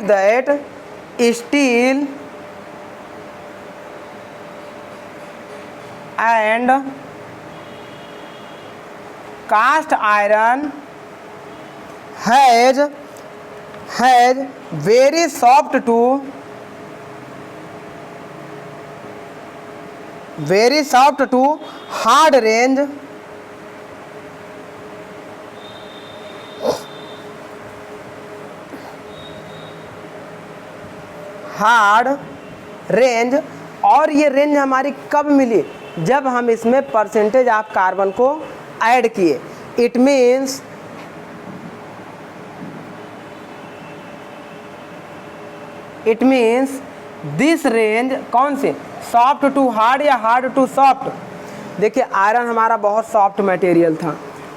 that steel and cast iron has has very soft to hard range और ये रेंज हमारी कब मिली, जब हम इसमें परसेंटेज ऑफ कार्बन को ऐड किए। इट मीन्स दिस रेंज कौन से, सॉफ्ट टू हार्ड या हार्ड टू सॉफ्ट। देखिए आयरन हमारा बहुत सॉफ्ट मटेरियल था,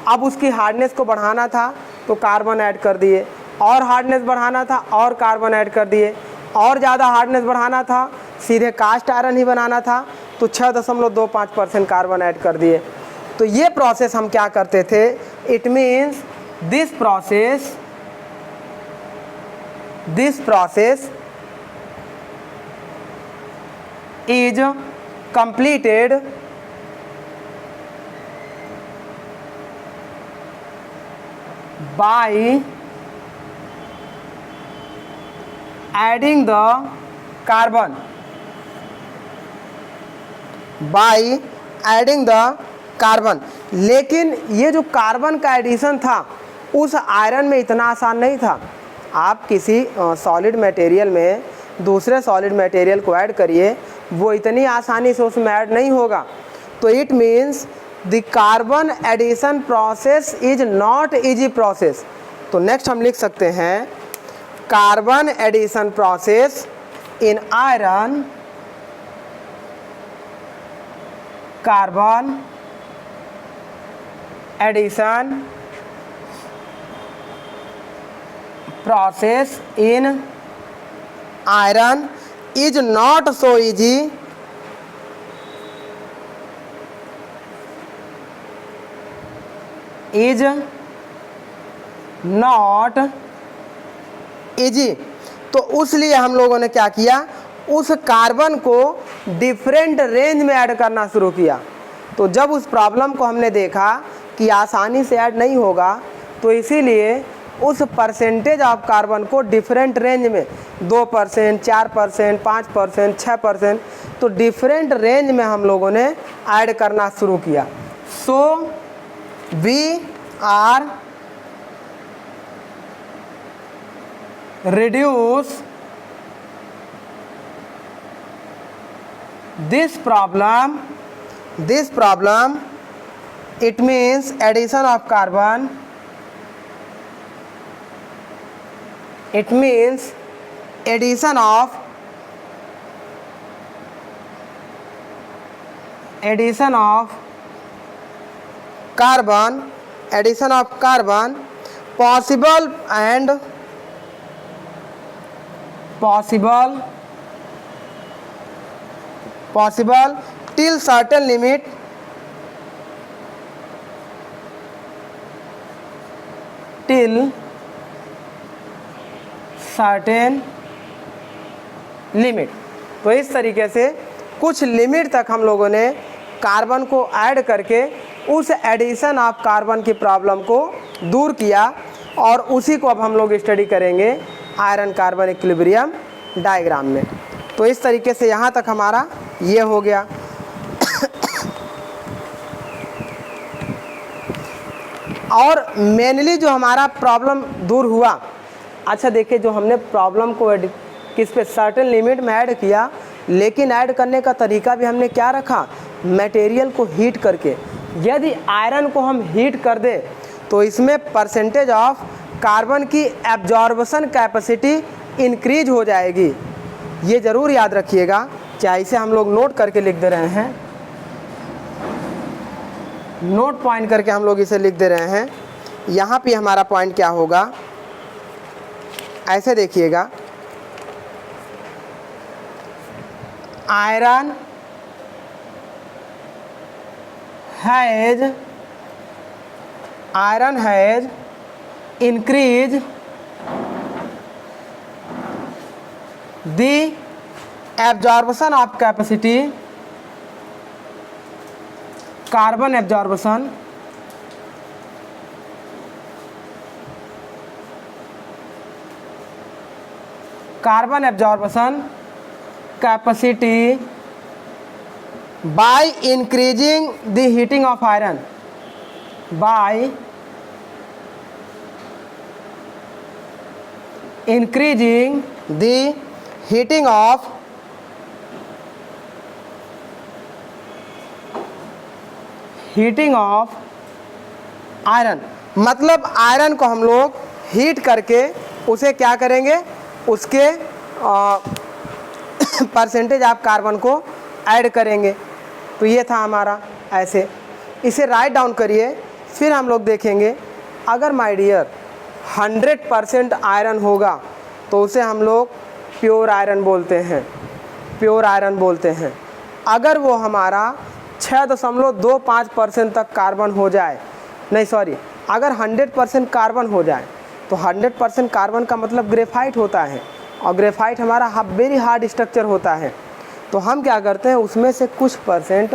अब उसकी हार्डनेस को बढ़ाना था तो कार्बन ऐड कर दिए, और हार्डनेस बढ़ाना था और कार्बन ऐड कर दिए, और ज़्यादा हार्डनेस बढ़ाना था सीधे कास्ट आयरन ही बनाना था तो 6.25% कार्बन ऐड कर दिए। तो ये प्रोसेस हम क्या करते थे, it means this process is completed by adding the carbon, लेकिन ये जो कार्बन का एडिशन था उस आयरन में इतना आसान नहीं था। आप किसी सॉलिड मटेरियल में दूसरे सॉलिड मटेरियल को ऐड करिए, वो इतनी आसानी से उसमें ऐड नहीं होगा। तो it means the carbon addition process is not easy process. तो नेक्स्ट हम लिख सकते हैं carbon addition process in iron, carbon addition process in iron is not so easy तो उसलिए हम लोगों ने क्या किया, उस कार्बन को डिफरेंट रेंज में ऐड करना शुरू किया। तो जब उस प्रॉब्लम को हमने देखा कि आसानी से ऐड नहीं होगा, तो इसीलिए उस परसेंटेज ऑफ कार्बन को डिफरेंट रेंज में 2%, 4%, 5%, 6%, तो डिफरेंट रेंज में हम लोगों ने ऐड करना शुरू किया। So we are reduce this problem, it means addition of carbon, it means addition of carbon possible till certain limit, तो इस तरीके से कुछ लिमिट तक हम लोगों ने कार्बन को ऐड करके उस एडिशन ऑफ कार्बन की प्रॉब्लम को दूर किया, और उसी को अब हम लोग स्टडी करेंगे आयरन कार्बन इक्विलिब्रियम डायग्राम में। तो इस तरीके से यहाँ तक हमारा ये हो गया। और मेनली जो हमारा प्रॉब्लम दूर हुआ, अच्छा देखिए, जो हमने प्रॉब्लम को किस पे सर्टेन लिमिट में ऐड किया, लेकिन ऐड करने का तरीका भी हमने क्या रखा, मटेरियल को हीट करके। यदि आयरन को हम हीट कर दें तो इसमें परसेंटेज ऑफ कार्बन की एब्जॉर्बशन कैपेसिटी इंक्रीज हो जाएगी। ये ज़रूर याद रखिएगा, चाहे इसे हम लोग नोट करके लिख दे रहे हैं, नोट पॉइंट करके हम लोग इसे लिख दे रहे हैं। यहाँ पे हमारा पॉइंट क्या होगा, ऐसे देखिएगा, iron has increase the absorption of capacity, carbon absorption carbon absorption capacity by increasing the heating of iron, by increasing the heating of iron. मतलब आयरन को हम लोग हीट करके उसे क्या करेंगे, उसके परसेंटेज ऑफ कार्बन को ऐड करेंगे। तो ये था हमारा ऐसे, इसे राइट डाउन करिए। फिर हम लोग देखेंगे अगर माय डियर 100% आयरन होगा तो उसे हम लोग प्योर आयरन बोलते हैं, प्योर आयरन बोलते हैं। अगर वो हमारा 6.25% तक कार्बन हो जाए, नहीं सॉरी, अगर 100% कार्बन हो जाए तो 100% कार्बन का मतलब ग्रेफाइट होता है, और ग्रेफाइट हमारा वेरी हार्ड स्ट्रक्चर होता है। तो हम क्या करते हैं, उसमें से कुछ परसेंट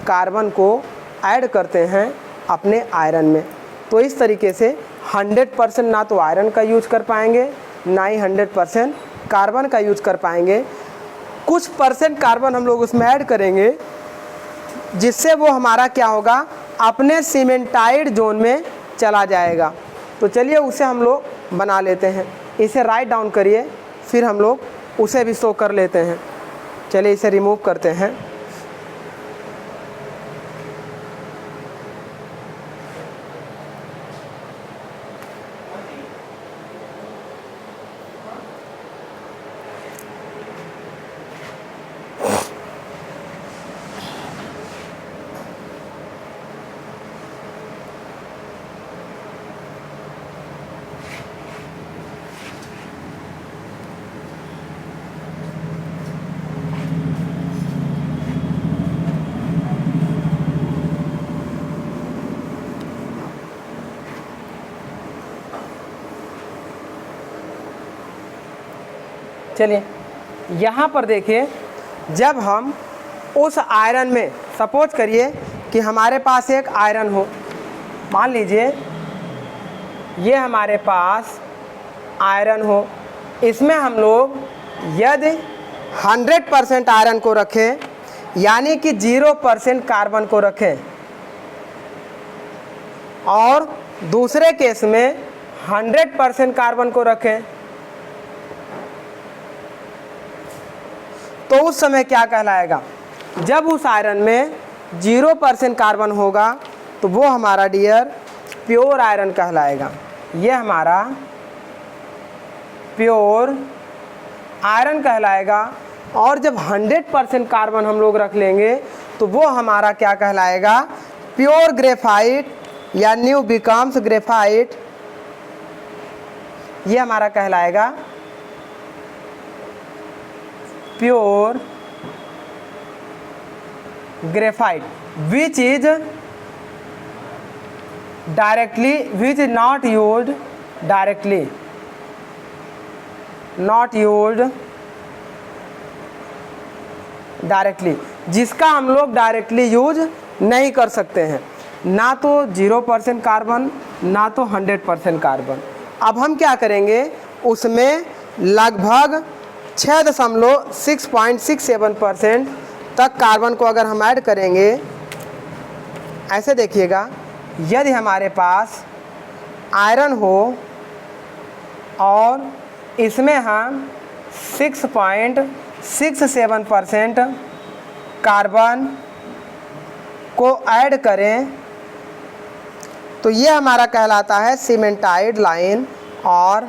कार्बन को ऐड करते हैं अपने आयरन में। तो इस तरीके से 100% ना तो आयरन का यूज कर पाएंगे, ना ही 100% कार्बन का यूज कर पाएंगे। कुछ परसेंट कार्बन हम लोग उसमें ऐड करेंगे, जिससे वो हमारा क्या होगा, अपने सीमेंटाइड जोन में चला जाएगा। तो चलिए उसे हम लोग बना लेते हैं। इसे राइट डाउन करिए, फिर हम लोग उसे भी शो कर लेते हैं। चलिए इसे रिमूव करते हैं। चलिए यहाँ पर देखिए, जब हम उस आयरन में सपोज करिए कि हमारे पास एक आयरन हो, मान लीजिए ये हमारे पास आयरन हो, इसमें हम लोग यदि 100% आयरन को रखें, यानी कि 0% कार्बन को रखें, और दूसरे केस में 100% कार्बन को रखें, तो उस समय क्या कहलाएगा, जब उस आयरन में 0% कार्बन होगा तो वो हमारा डियर प्योर आयरन कहलाएगा। ये हमारा प्योर आयरन कहलाएगा। और जब 100% कार्बन हम लोग रख लेंगे तो वो हमारा क्या कहलाएगा, प्योर ग्रेफाइट या न्यू बिकम्स ग्रेफाइट, ये हमारा कहलाएगा pure graphite, which is directly, which is not used directly, not used directly, जिसका हम लोग डायरेक्टली यूज नहीं कर सकते हैं, ना तो 0% कार्बन ना तो 100% कार्बन। अब हम क्या करेंगे, उसमें लगभग 6.67% तक कार्बन को अगर हम ऐड करेंगे, ऐसे देखिएगा, यदि हमारे पास आयरन हो और इसमें हम 6.67% कार्बन को ऐड करें, तो ये हमारा कहलाता है सीमेंटाइड लाइन, और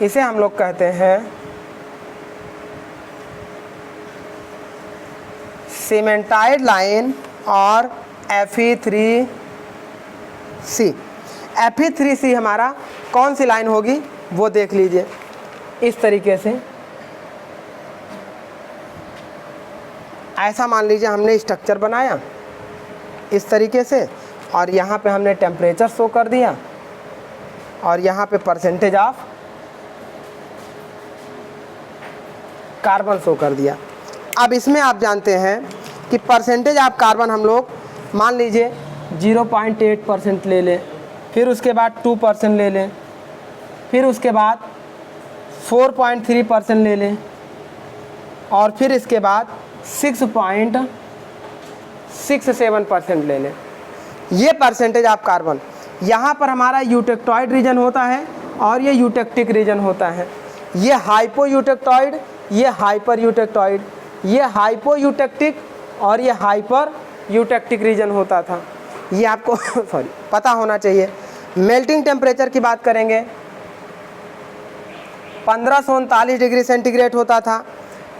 इसे हम लोग कहते हैं सीमेंटाइड लाइन और Fe3C। Fe3C हमारा कौन सी लाइन होगी वो देख लीजिए। इस तरीके से ऐसा मान लीजिए हमने स्ट्रक्चर बनाया इस तरीके से, और यहाँ पे हमने टेम्परेचर शो कर दिया, और यहाँ पे परसेंटेज ऑफ कार्बन शो कर दिया। अब इसमें आप जानते हैं कि परसेंटेज ऑफ कार्बन हम लोग मान लीजिए 0.8% ले लें, फिर उसके बाद 2% ले लें, फिर उसके बाद 4.3% ले लें और फिर इसके बाद 6.67% ले लें। ये परसेंटेज ऑफ कार्बन, यहाँ पर हमारा यूटेक्टॉइड रीजन होता है और ये यूटेक्टिक रीजन होता है। ये हाइपो यूटेक्टॉइड, ये हाइपर यूटेक्टॉइड, ये हाइपो यूटेक्टिक और ये हाइपर यूटेक्टिक रीजन होता था। ये आपको सॉरी पता होना चाहिए। मेल्टिंग टेम्परेचर की बात करेंगे, 1539 डिग्री सेंटीग्रेड होता था,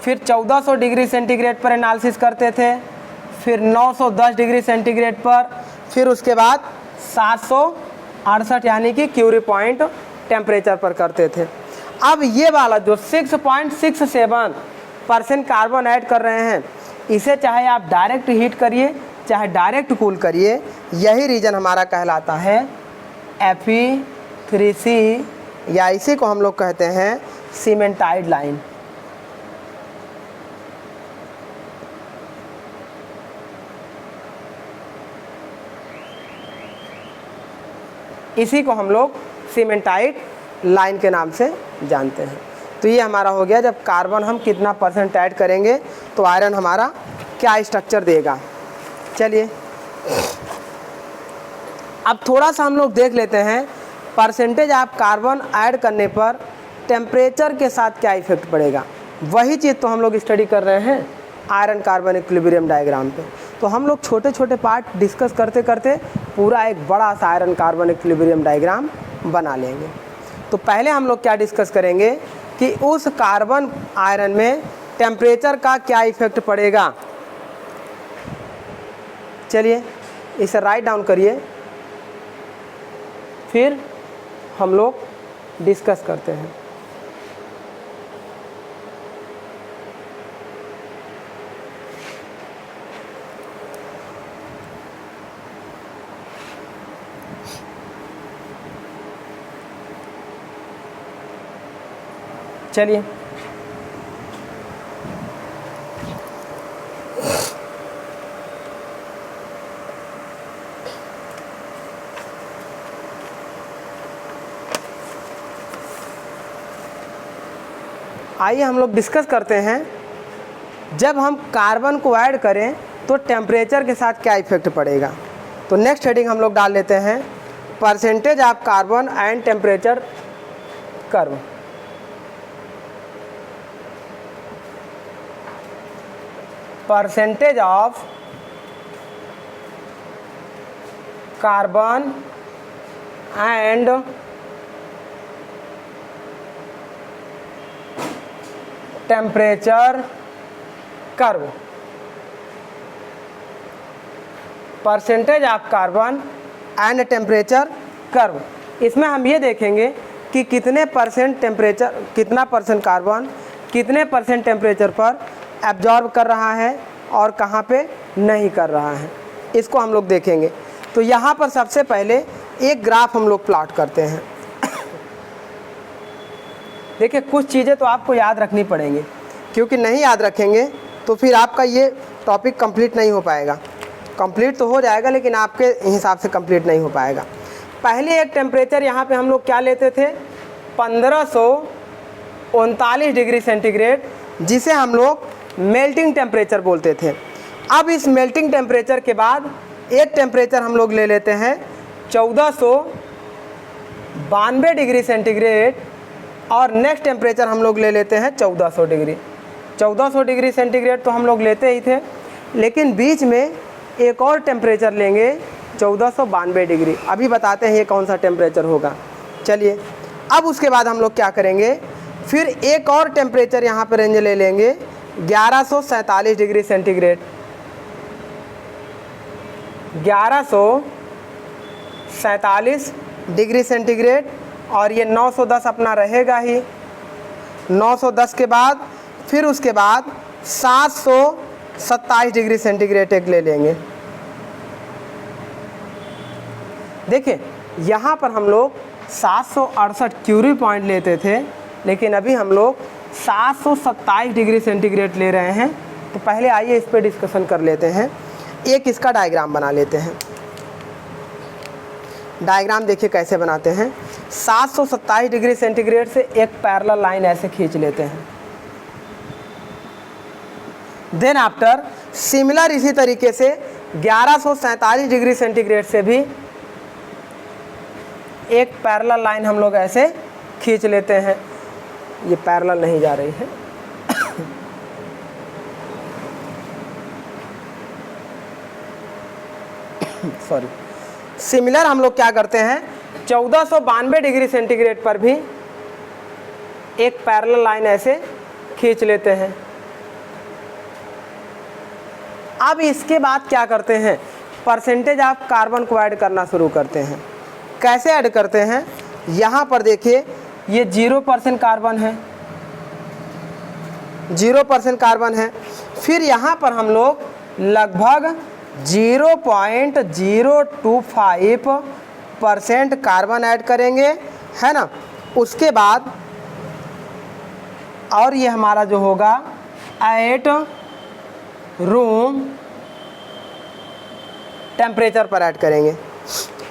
फिर 1400 डिग्री सेंटीग्रेड पर एनालिसिस करते थे, फिर 910 डिग्री सेंटीग्रेड पर, फिर उसके बाद 768 यानी कि क्यूरी पॉइंट टेम्परेचर पर करते थे। अब ये वाला जो 6.67% कार्बन ऐड कर रहे हैं, इसे चाहे आप डायरेक्ट हीट करिए चाहे डायरेक्ट कूल करिए, यही रीजन हमारा कहलाता है Fe3C, या इसी को हम लोग कहते हैं सीमेंटाइड लाइन। इसी को हम लोग सीमेंटाइड लाइन के नाम से जानते हैं। तो ये हमारा हो गया, जब कार्बन हम कितना परसेंट ऐड करेंगे तो आयरन हमारा क्या स्ट्रक्चर देगा। चलिए अब थोड़ा सा हम लोग देख लेते हैं परसेंटेज ऑफ कार्बन ऐड करने पर टेम्परेचर के साथ क्या इफेक्ट पड़ेगा। वही चीज़ तो हम लोग स्टडी कर रहे हैं आयरन कार्बन इक्विलिब्रियम डायग्राम पे। तो हम लोग छोटे छोटे पार्ट डिस्कस करते करते पूरा एक बड़ा सा आयरन कार्बन इक्विलिब्रियम डायग्राम बना लेंगे। तो पहले हम लोग क्या डिस्कस करेंगे कि उस कार्बन आयरन में टेम्परेचर का क्या इफेक्ट पड़ेगा। चलिए इसे राइट डाउन करिए, फिर हम लोग डिस्कस करते हैं। चलिए आइए हम लोग डिस्कस करते हैं, जब हम कार्बन को ऐड करें तो टेम्परेचर के साथ क्या इफेक्ट पड़ेगा। तो नेक्स्ट हेडिंग हम लोग डाल लेते हैं percentage of carbon and temperature curve. Percentage of carbon and temperature curve. Percentage of carbon and temperature curve, इसमें हम ये देखेंगे कि कितने परसेंट टेम्परेचर, कितना परसेंट कार्बन कितने परसेंट टेम्परेचर पर एब्जॉर्ब कर रहा है और कहाँ पे नहीं कर रहा है, इसको हम लोग देखेंगे। तो यहाँ पर सबसे पहले एक ग्राफ हम लोग प्लॉट करते हैं। देखिए कुछ चीज़ें तो आपको याद रखनी पड़ेंगी, क्योंकि नहीं याद रखेंगे तो फिर आपका ये टॉपिक कंप्लीट नहीं हो पाएगा। कंप्लीट तो हो जाएगा लेकिन आपके हिसाब से कंप्लीट नहीं हो पाएगा। पहले एक टेम्परेचर यहाँ पे हम लोग क्या लेते थे, 1539 डिग्री सेंटीग्रेड, जिसे हम लोग मेल्टिंग टेम्परेचर बोलते थे। अब इस मेल्टिंग टेम्परेचर के बाद एक टेम्परेचर हम लोग ले लेते हैं 1492 डिग्री सेंटीग्रेड, और नेक्स्ट टेम्परेचर हम लोग ले लेते हैं 1400 डिग्री। 1400 डिग्री सेंटीग्रेड तो हम लोग लेते ही थे, लेकिन बीच में एक और टेम्परेचर लेंगे 1492 डिग्री। अभी बताते हैं ये कौन सा टेम्परेचर होगा। चलिए अब उसके बाद हम लोग क्या करेंगे, फिर एक और टेम्परेचर यहाँ पर रेंज ले लेंगे 1147 डिग्री सेंटीग्रेड। 1147 डिग्री सेंटीग्रेड, और ये 910 अपना रहेगा ही। 910 के बाद फिर उसके बाद 727 डिग्री सेंटीग्रेड एक ले लेंगे। देखिए यहाँ पर हम लोग 768 क्यूरी पॉइंट लेते थे, लेकिन अभी हम लोग 727 डिग्री सेंटीग्रेड ले रहे हैं। तो पहले आइए इस पर डिस्कशन कर लेते हैं। एक इसका डायग्राम बना लेते हैं। डायग्राम देखिए कैसे बनाते हैं। 727 डिग्री सेंटीग्रेड से एक पैरेलल लाइन ऐसे खींच लेते हैं। देन आफ्टर सिमिलर इसी तरीके से 1147 डिग्री सेंटीग्रेड से भी एक पैरेलल लाइन हम लोग ऐसे खींच लेते हैं। ये पैरेलल नहीं जा रही है, सॉरी। सिमिलर हम लोग क्या करते हैं, 1492 डिग्री सेंटीग्रेड पर भी एक पैरेलल लाइन ऐसे खींच लेते हैं। अब इसके बाद क्या करते हैं, परसेंटेज ऑफ कार्बन को ऐड करना शुरू करते हैं। कैसे ऐड करते हैं, यहाँ पर देखिए ये 0% कार्बन है, 0% कार्बन है। फिर यहाँ पर हम लोग लगभग 0.025% कार्बन ऐड करेंगे, है ना। उसके बाद और ये हमारा जो होगा एट रूम टेम्परेचर पर ऐड करेंगे।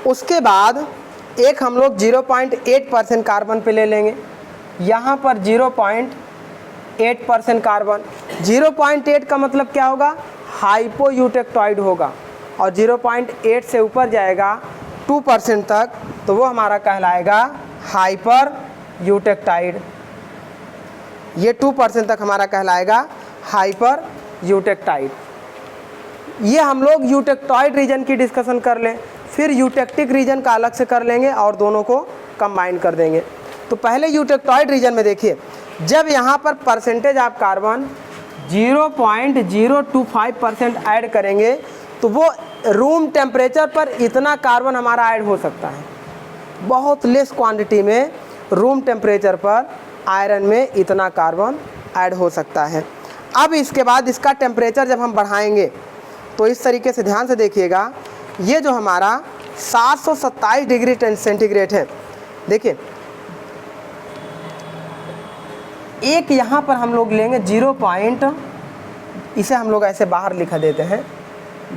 उसके बाद एक हम लोग 0.8% कार्बन पे ले लेंगे, यहाँ पर 0.8% कार्बन। 0.8 का मतलब क्या होगा, हाइपोयूटेक्टॉइड होगा, और 0.8 से ऊपर जाएगा 2% तक तो वो हमारा कहलाएगा हाइपर यूटेक्टाइड। ये 2% तक हमारा कहलाएगा हाइपर यूटेक्टाइड। ये हम लोग यूटेक्टॉइड रीजन की डिस्कशन कर लें, फिर यूटेक्टिक रीजन का अलग से कर लेंगे और दोनों को कंबाइन कर देंगे। तो पहले यूटेक्टॉइड रीजन में देखिए, जब यहाँ पर परसेंटेज ऑफ कार्बन 0.025% ऐड करेंगे तो वो रूम टेम्परेचर पर इतना कार्बन हमारा ऐड हो सकता है। बहुत लेस क्वांटिटी में रूम टेम्परेचर पर आयरन में इतना कार्बन ऐड हो सकता है। अब इसके बाद इसका टेम्परेचर जब हम बढ़ाएंगे तो इस तरीके से ध्यान से देखिएगा, ये जो हमारा 727 डिग्री सेंटीग्रेड है, देखिए एक यहाँ पर हम लोग लेंगे इसे हम लोग ऐसे बाहर लिखा देते हैं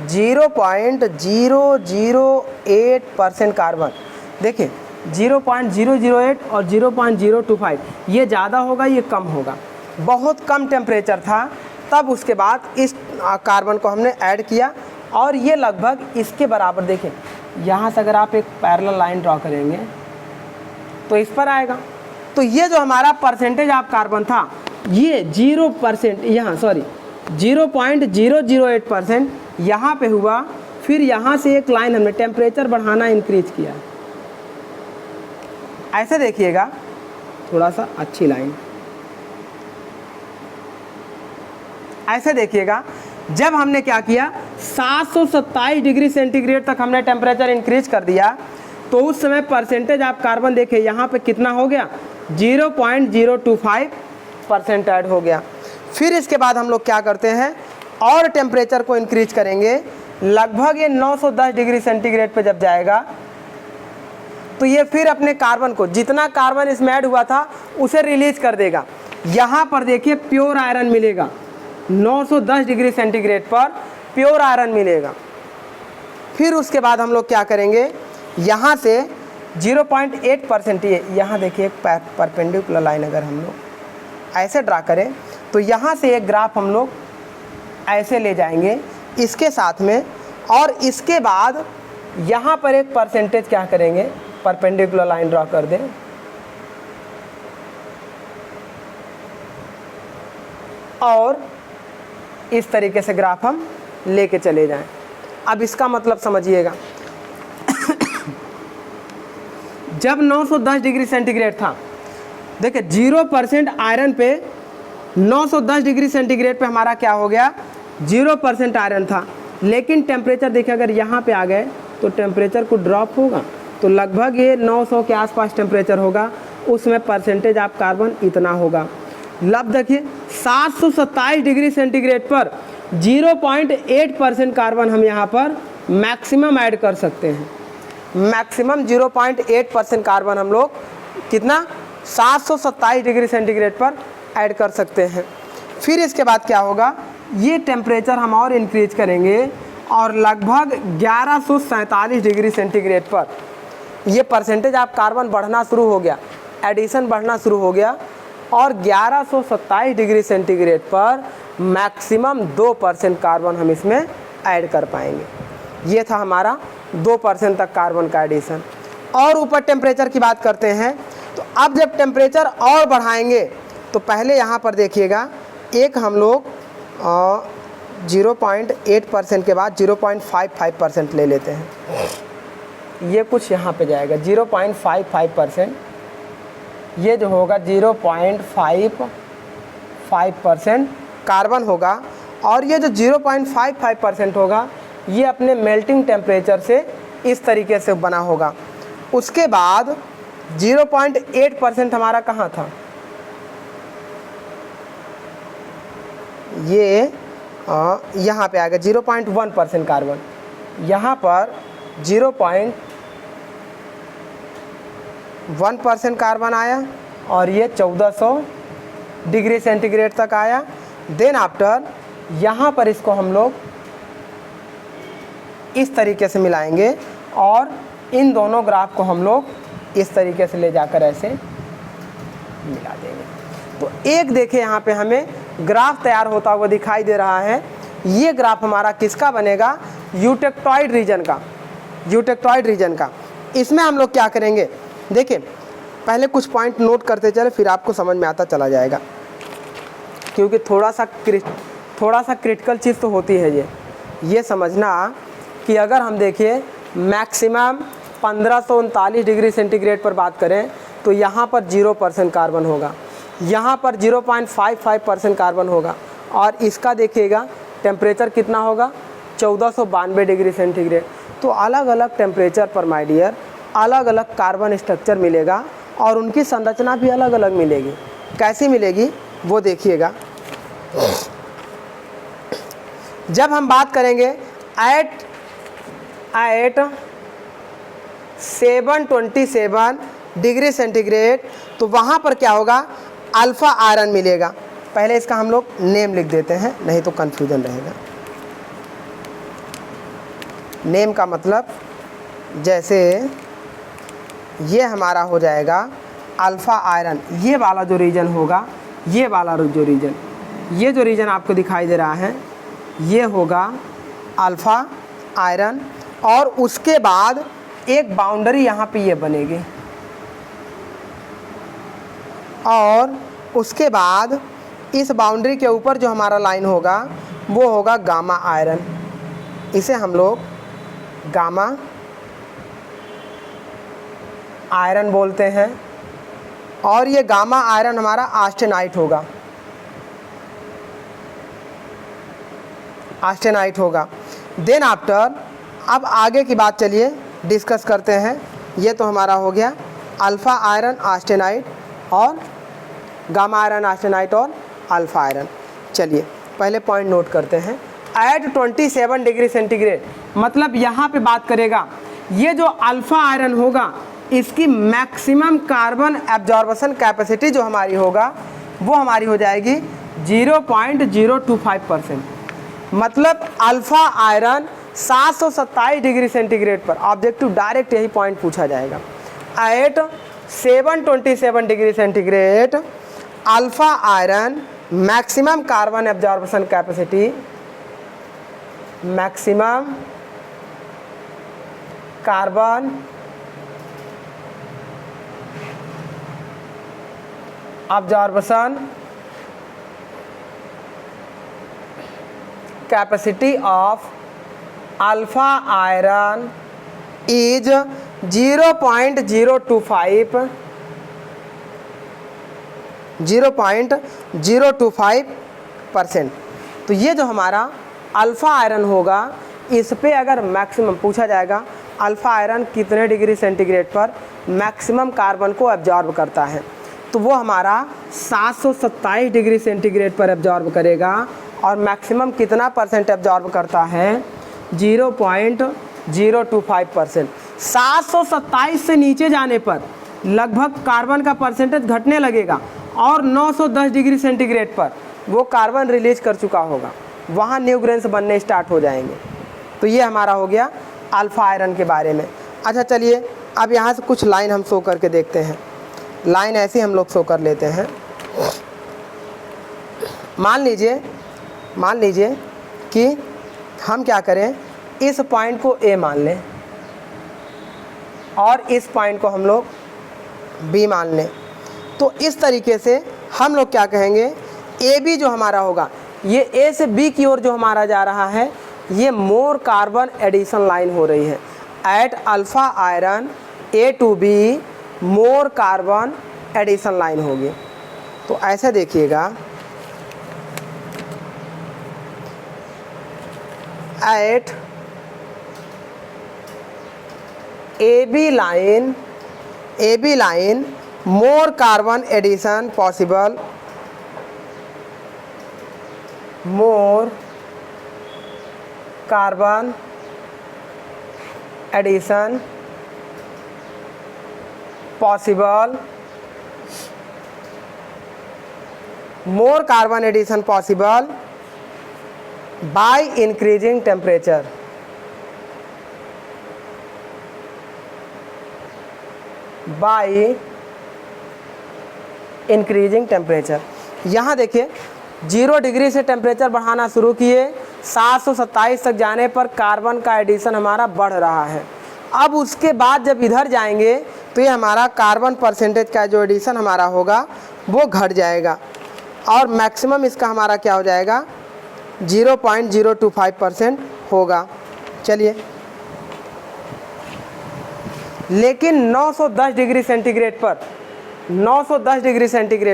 0.008% कार्बन। देखिए 0.008 और 0.025 ये ज़्यादा होगा, ये कम होगा। बहुत कम टेम्परेचर था, तब उसके बाद इस कार्बन को हमने ऐड किया और ये लगभग इसके बराबर। देखिए यहाँ से अगर आप एक पैरेलल लाइन ड्रॉ करेंगे तो इस पर आएगा। तो ये जो हमारा परसेंटेज ऑफ कार्बन था ये 0%, यहाँ सॉरी 0.008% यहाँ पे हुआ। फिर यहाँ से एक लाइन हमने टेम्परेचर बढ़ाना इंक्रीज किया। ऐसे देखिएगा, थोड़ा सा अच्छी लाइन, ऐसे देखिएगा। जब हमने क्या किया, 727 डिग्री सेंटीग्रेड तक हमने टेम्परेचर इंक्रीज कर दिया तो उस समय परसेंटेज ऑफ कार्बन देखिए यहाँ पे कितना हो गया, 0.025% ऐड हो गया। फिर इसके बाद हम लोग क्या करते हैं, और टेम्परेचर को इंक्रीज करेंगे। लगभग ये 910 डिग्री सेंटीग्रेड पे जब जाएगा तो ये फिर अपने कार्बन को, जितना कार्बन इसमें ऐड हुआ था उसे रिलीज कर देगा। यहाँ पर देखिए प्योर आयरन मिलेगा, 910 डिग्री सेंटीग्रेड पर प्योर आयरन मिलेगा। फिर उसके बाद हम लोग क्या करेंगे, यहाँ से 0.8% ये यहाँ देखिए एक परपेंडिकुलर लाइन अगर हम लोग ऐसे ड्रा करें तो यहाँ से एक ग्राफ हम लोग ऐसे ले जाएंगे इसके साथ में, और इसके बाद यहाँ पर एक परसेंटेज क्या करेंगे, परपेंडिकुलर लाइन ड्रॉ कर दें और इस तरीके से ग्राफ हम लेके चले जाएं। अब इसका मतलब समझिएगा, जब 910 डिग्री सेंटीग्रेड था, देखिए 0% आयरन पे 910 डिग्री सेंटीग्रेड पे हमारा क्या हो गया, 0% आयरन था। लेकिन टेम्परेचर देखिए अगर यहाँ पे आ गए तो टेम्परेचर को ड्रॉप होगा, तो लगभग ये 900 के आसपास टेम्परेचर होगा, उसमें परसेंटेज ऑफ कार्बन इतना होगा। लब देखिए 727 डिग्री सेंटीग्रेड पर 0.8% कार्बन हम यहाँ पर मैक्सिमम ऐड कर सकते हैं। मैक्सिमम 0.8% कार्बन हम लोग कितना, 727 डिग्री सेंटीग्रेड पर ऐड कर सकते हैं। फिर इसके बाद क्या होगा, ये टेम्परेचर हम और इंक्रीज करेंगे और लगभग 1147 डिग्री सेंटीग्रेड पर ये परसेंटेज आप कार्बन बढ़ना शुरू हो गया, एडिशन बढ़ना शुरू हो गया और 1127 डिग्री सेंटीग्रेड पर मैक्सिमम 2% कार्बन हम इसमें ऐड कर पाएंगे। ये था हमारा 2% तक कार्बन का एडिशन। और ऊपर टेम्परेचर की बात करते हैं, तो अब जब टेम्परेचर और बढ़ाएंगे तो पहले यहाँ पर देखिएगा, एक हम लोग 0.8% के बाद 0.55% ले लेते हैं। ये कुछ यहाँ पे जाएगा 0.55%, ये जो होगा 0.55% कार्बन होगा और ये जो 0.55% होगा ये अपने मेल्टिंग टेम्परेचर से इस तरीके से बना होगा। उसके बाद 0.8% हमारा कहाँ था, ये यहाँ पे आएगा 0.1% कार्बन, यहाँ पर 0.1% कार्बन आया और ये 1400 डिग्री सेंटीग्रेड तक आया। देन आफ्टर यहाँ पर इसको हम लोग इस तरीके से मिलाएंगे और इन दोनों ग्राफ को हम लोग इस तरीके से ले जाकर ऐसे मिला देंगे। तो एक देखिए यहाँ पे हमें ग्राफ तैयार होता हुआ दिखाई दे रहा है। ये ग्राफ हमारा किसका बनेगा, यूटेक्टॉइड रीजन का, यूटेक्टॉइड रीजन का। इसमें हम लोग क्या करेंगे, देखिए पहले कुछ पॉइंट नोट करते चले फिर आपको समझ में आता चला जाएगा, क्योंकि थोड़ा सा क्रिटिकल चीज़ तो होती है। ये समझना कि अगर हम देखिए मैक्सिमम 1539 डिग्री सेंटीग्रेड पर बात करें तो यहाँ पर 0% कार्बन होगा, यहाँ पर 0.55% कार्बन होगा और इसका देखिएगा टेम्परेचर कितना होगा, 1492 डिग्री सेंटीग्रेड। तो अलग अलग टेम्परेचर पर माय डियर अलग अलग कार्बन स्ट्रक्चर मिलेगा और उनकी संरचना भी अलग अलग मिलेगी। कैसी मिलेगी वो देखिएगा। जब हम बात करेंगे एट 727 डिग्री सेंटीग्रेड तो वहाँ पर क्या होगा, अल्फ़ा आयरन मिलेगा। पहले इसका हम लोग नेम लिख देते हैं, नहीं तो कन्फ्यूजन रहेगा। नेम का मतलब जैसे ये हमारा हो जाएगा अल्फ़ा आयरन, ये वाला जो रीजन होगा, ये वाला जो रीजन, ये जो रीजन आपको दिखाई दे रहा है ये होगा अल्फ़ा आयरन। और उसके बाद एक बाउंड्री यहाँ पे ये बनेगी और उसके बाद इस बाउंड्री के ऊपर जो हमारा लाइन होगा वो होगा गामा आयरन। इसे हम लोग गामा आयरन बोलते हैं और ये गामा आयरन हमारा ऑस्टेनाइट होगा, ऑस्टेनाइट होगा। देन आफ्टर अब आगे की बात चलिए डिस्कस करते हैं। ये तो हमारा हो गया अल्फ़ा आयरन ऑस्टेनाइट और गामा आयरन ऑस्टेनाइट और अल्फ़ा आयरन। चलिए पहले पॉइंट नोट करते हैं। एट 27 डिग्री सेंटीग्रेड मतलब यहाँ पे बात करेगा, ये जो अल्फ़ा आयरन होगा इसकी मैक्सिमम कार्बन एब्जॉर्बेशन कैपेसिटी जो हमारी होगा वो हमारी हो जाएगी 0.025%। मतलब अल्फ़ा आयरन 727 डिग्री सेंटीग्रेड पर, ऑब्जेक्टिव डायरेक्ट यही पॉइंट पूछा जाएगा। At 727 degree centigrade alpha iron maximum carbon absorption capacity, maximum carbon absorption capacity of alpha iron is 0.025%। तो ये जो हमारा अल्फ़ा आयरन होगा इस पे अगर मैक्सिमम पूछा जाएगा अल्फ़ा आयरन कितने डिग्री सेंटीग्रेड पर मैक्सिमम कार्बन को एब्जॉर्ब करता है, तो वो हमारा 727 डिग्री सेंटीग्रेड पर एब्जॉर्ब करेगा। और मैक्सिमम कितना परसेंट एब्जॉर्ब करता है, 0.025%। 727 से नीचे जाने पर लगभग कार्बन का परसेंटेज घटने लगेगा और 910 डिग्री सेंटीग्रेड पर वो कार्बन रिलीज कर चुका होगा, वहाँ न्यू ग्रेन्स बनने स्टार्ट हो जाएंगे। तो ये हमारा हो गया अल्फ़ा आयरन के बारे में। अच्छा चलिए अब यहाँ से कुछ लाइन हम शो करके देखते हैं। लाइन ऐसी हम लोग शो कर लेते हैं। मान लीजिए कि हम क्या करें, इस पॉइंट को ए मान लें और इस पॉइंट को हम लोग बी मान लें। तो इस तरीके से हम लोग क्या कहेंगे, ए बी जो हमारा होगा, ये ए से बी की ओर जो हमारा जा रहा है, ये मोर कार्बन एडिशन लाइन हो रही है। At alpha iron A to B more carbon addition line होगी। तो ऐसे देखिएगा, at A B line more carbon addition possible, more carbon addition possible, more carbon addition possible by increasing temperature. By increasing temperature. यहाँ देखिए 0 डिग्री से टेम्परेचर बढ़ाना शुरू किए, 727 तक जाने पर कार्बन का एडिशन हमारा बढ़ रहा है। अब उसके बाद जब इधर जाएंगे तो ये हमारा कार्बन परसेंटेज का जो एडिशन हमारा होगा वो घट जाएगा और मैक्सिमम इसका हमारा क्या हो जाएगा, 0.025% होगा। चलिए, लेकिन 910 डिग्री सेंटीग्रेड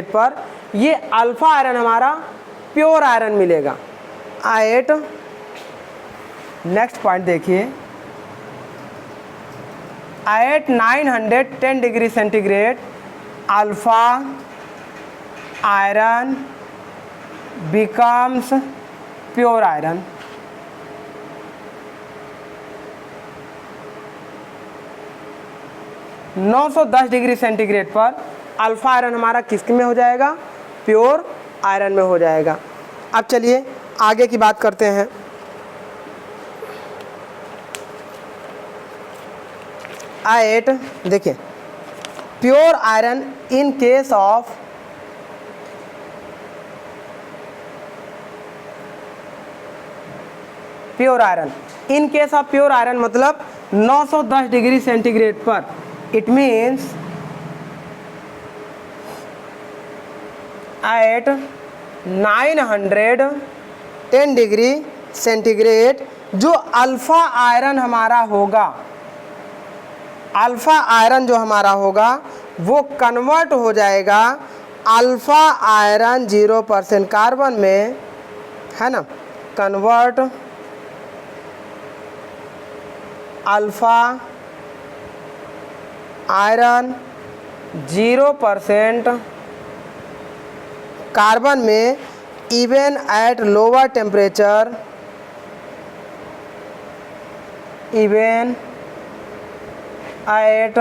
पर ये अल्फ़ा आयरन हमारा प्योर आयरन मिलेगा। एट नेक्स्ट पॉइंट देखिए, at 910 degree centigrade alpha iron becomes pure iron. - 910 degree centigrade पर अल्फ़ा आयरन हमारा किस में हो जाएगा, प्योर आयरन में हो जाएगा। अब चलिए आगे की बात करते हैं। एट देखिए, pure iron in case of pure iron, in case of pure iron मतलब 910 डिग्री सेंटीग्रेड पर, it means at 910 degree centigrade जो अल्फ़ा आयरन हमारा होगा, अल्फ़ा आयरन जो हमारा होगा वो कन्वर्ट हो जाएगा अल्फ़ा आयरन 0% कार्बन में, है ना, कन्वर्ट अल्फ़ा आयरन 0% कार्बन में even at lower temperature, even at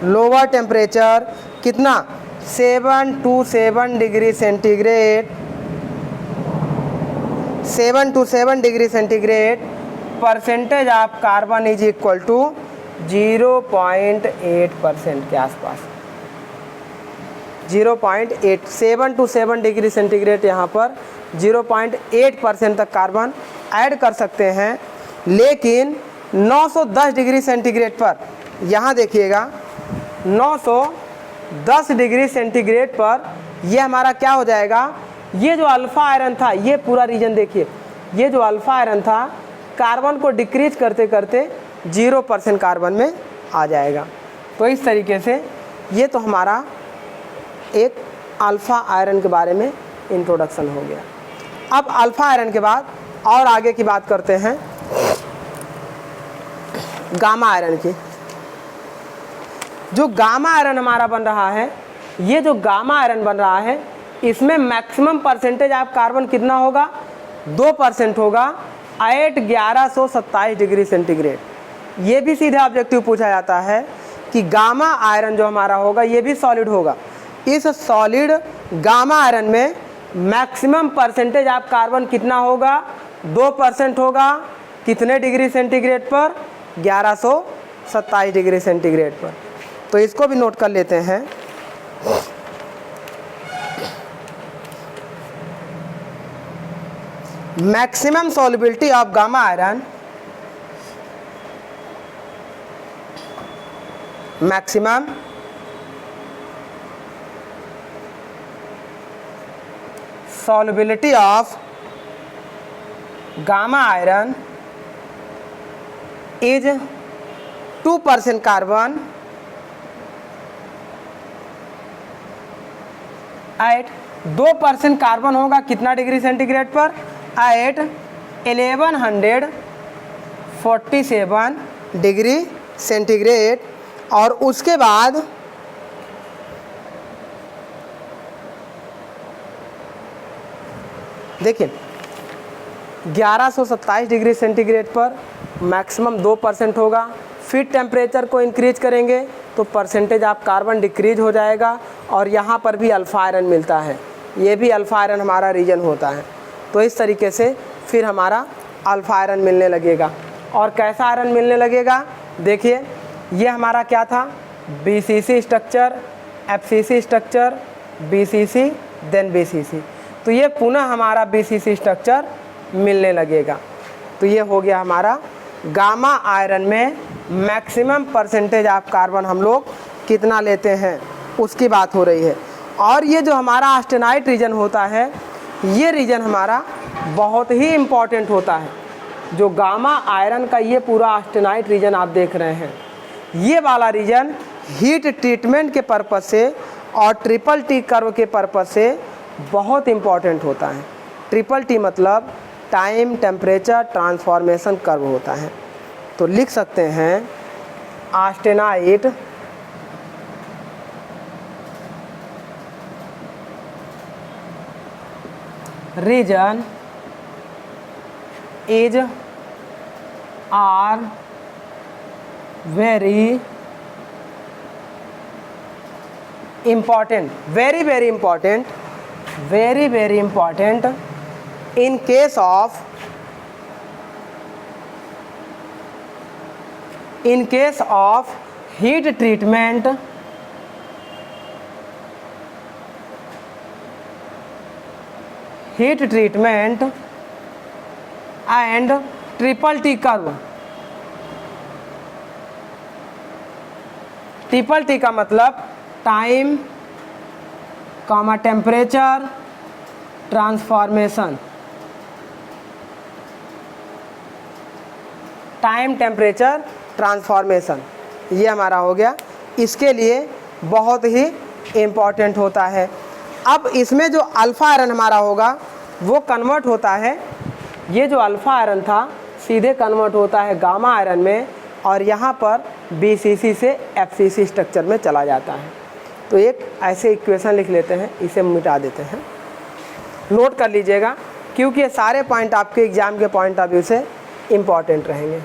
lower temperature कितना, 7 to 7 degree centigrade, 7 to 7 degree centigrade, percentage of carbon is equal to 0.8% के आसपास, 0.8, 7 to 7 डिग्री सेंटीग्रेड यहाँ पर 0.8% तक कार्बन ऐड कर सकते हैं। लेकिन 910 डिग्री सेंटीग्रेड पर, यहाँ देखिएगा 910 डिग्री सेंटीग्रेड पर ये हमारा क्या हो जाएगा, ये जो अल्फ़ा आयरन था, ये पूरा रीजन देखिए, ये जो अल्फ़ा आयरन था कार्बन को डिक्रीज करते करते 0% कार्बन में आ जाएगा। तो इस तरीके से ये तो हमारा एक अल्फ़ा आयरन के बारे में इंट्रोडक्शन हो गया। अब अल्फ़ा आयरन के बाद और आगे की बात करते हैं गामा आयरन की। जो गामा आयरन हमारा बन रहा है, ये जो गामा आयरन बन रहा है इसमें मैक्सिमम परसेंटेज ऑफ कार्बन कितना होगा, 2% होगा एट 1127 डिग्री सेंटीग्रेड। ये भी सीधे ऑब्जेक्टिव पूछा जाता है कि गामा आयरन जो हमारा होगा ये भी सॉलिड होगा, इस सॉलिड गामा आयरन में मैक्सिमम परसेंटेज ऑफ कार्बन कितना होगा, 2% होगा। कितने डिग्री सेंटीग्रेड पर, 1127 डिग्री सेंटीग्रेड पर। तो इसको भी नोट कर लेते हैं। Maximum solubility of gamma iron, maximum solubility of gamma iron is 2% carbon at 2% carbon होगा कितना डिग्री सेंटीग्रेड पर, एट 1147 डिग्री सेंटीग्रेड। और उसके बाद देखिए 1127 डिग्री सेंटीग्रेड पर मैक्सिमम 2% होगा। फिर टेम्परेचर को इंक्रीज करेंगे तो परसेंटेज ऑफ कार्बन डिक्रीज हो जाएगा। और यहाँ पर भी अल्फ़ा आयरन मिलता है, ये भी अल्फ़ा आयरन हमारा रीजन होता है। तो इस तरीके से फिर हमारा अल्फ़ा आयरन मिलने लगेगा। और कैसा आयरन मिलने लगेगा, देखिए ये हमारा क्या था, BCC structure, FCC structure, BCC then BCC। तो ये पुनः हमारा BCC स्ट्रक्चर मिलने लगेगा। तो ये हो गया हमारा गामा आयरन में मैक्सिमम परसेंटेज ऑफ कार्बन हम लोग कितना लेते हैं उसकी बात हो रही है। और ये जो हमारा ऑस्टेनाइट रीजन होता है, ये रीजन हमारा बहुत ही इम्पॉर्टेंट होता है। जो गामा आयरन का ये पूरा ऑस्टेनाइट रीजन आप देख रहे हैं, ये वाला रीजन हीट ट्रीटमेंट के पर्पज़ से और ट्रिपल टी कर्व के पर्पज़ से बहुत इम्पॉर्टेंट होता है। ट्रिपल टी मतलब टाइम टेम्परेचर ट्रांसफॉर्मेशन कर्व होता है। तो लिख सकते हैं austenite region is are very important, very very important, very very important in case of heat treatment and triple T curve। Triple T का मतलब time comma temperature transformation, time temperature transformation, ये हमारा हो गया। इसके लिए बहुत ही इम्पॉर्टेंट होता है। अब इसमें जो अल्फ़ा आयरन हमारा होगा वो कन्वर्ट होता है, ये जो अल्फ़ा आयरन था सीधे कन्वर्ट होता है गामा आयरन में, और यहाँ पर BCC से FCC स्ट्रक्चर में चला जाता है। तो एक ऐसे इक्वेशन लिख लेते हैं, इसे मिटा देते हैं, नोट कर लीजिएगा क्योंकि ये सारे पॉइंट आपके एग्ज़ाम के पॉइंट ऑफ व्यू से इम्पॉर्टेंट रहेंगे।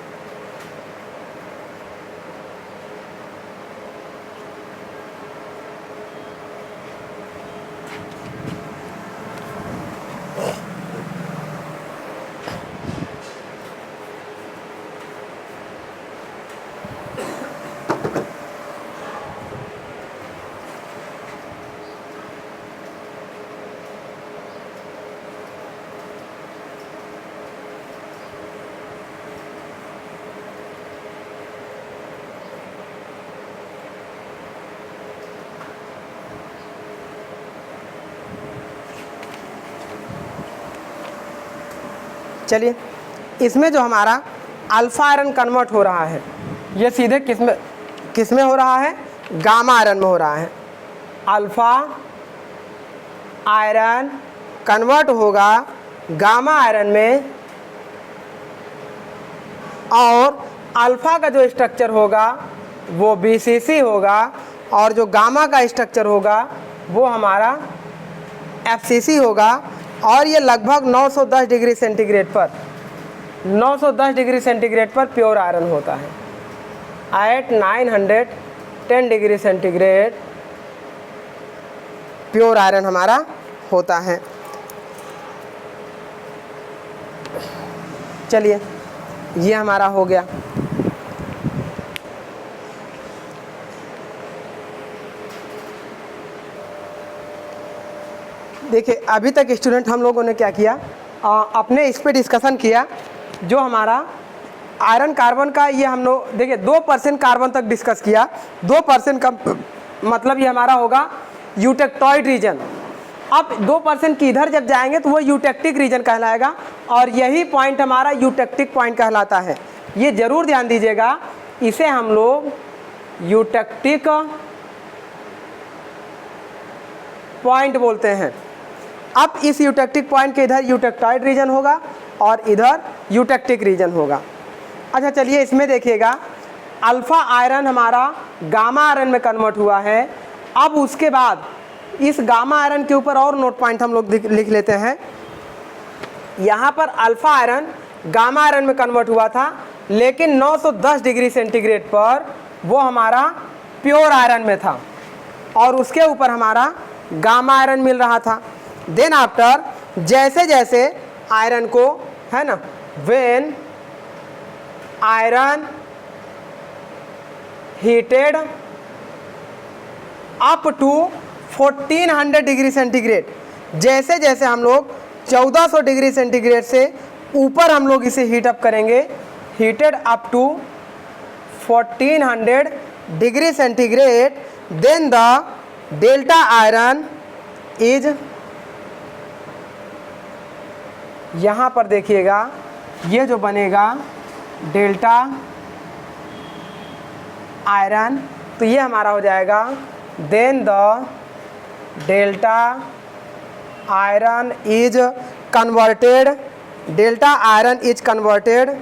चलिए, इसमें जो हमारा अल्फ़ा आयरन कन्वर्ट हो रहा है ये सीधे किस में हो रहा है, गामा आयरन में हो रहा है। अल्फ़ा आयरन कन्वर्ट होगा गामा आयरन में, और अल्फ़ा का जो स्ट्रक्चर होगा वो BCC होगा, और जो गामा का स्ट्रक्चर होगा वो हमारा FCC होगा। और ये लगभग 910 डिग्री सेंटीग्रेड पर 910 डिग्री सेंटीग्रेड पर प्योर आयरन होता है। At 910 degree centigrade pure iron हमारा होता है। चलिए, ये हमारा हो गया। देखिए अभी तक स्टूडेंट हम लोगों ने क्या किया, अपने इस पे डिस्कशन किया। जो हमारा आयरन कार्बन का ये हम लोग देखिए 2% कार्बन तक डिस्कस किया। 2% का मतलब ये हमारा होगा यूटेक्टॉइड रीजन। अब 2% की इधर जब जाएंगे तो वो यूटेक्टिक रीजन कहलाएगा, और यही पॉइंट हमारा यूटेक्टिक पॉइंट कहलाता है। ये जरूर ध्यान दीजिएगा, इसे हम लोग यूटेक्टिक पॉइंट बोलते हैं। अब इस यूटेक्टिक पॉइंट के इधर यूटेक्टॉइड रीजन होगा और इधर यूटेक्टिक रीजन होगा। अच्छा चलिए इसमें देखिएगा, अल्फा आयरन हमारा गामा आयरन में कन्वर्ट हुआ है। अब उसके बाद इस गामा आयरन के ऊपर और नोट पॉइंट हम लोग लिख लेते हैं। यहाँ पर अल्फा आयरन गामा आयरन में कन्वर्ट हुआ था, लेकिन 910 डिग्री सेंटीग्रेड पर वो हमारा प्योर आयरन में था, और उसके ऊपर हमारा गामा आयरन मिल रहा था। देन आफ्टर जैसे जैसे आयरन को, है ना, when iron heated up to 1400 degree centigrade, जैसे जैसे हम लोग 1400 डिग्री सेंटीग्रेड से ऊपर हम लोग इसे हीट अप करेंगे, heated up to 1400 degree centigrade, then the delta iron is, यहाँ पर देखिएगा ये जो बनेगा डेल्टा आयरन, तो ये हमारा हो जाएगा then the delta iron is converted, delta iron is converted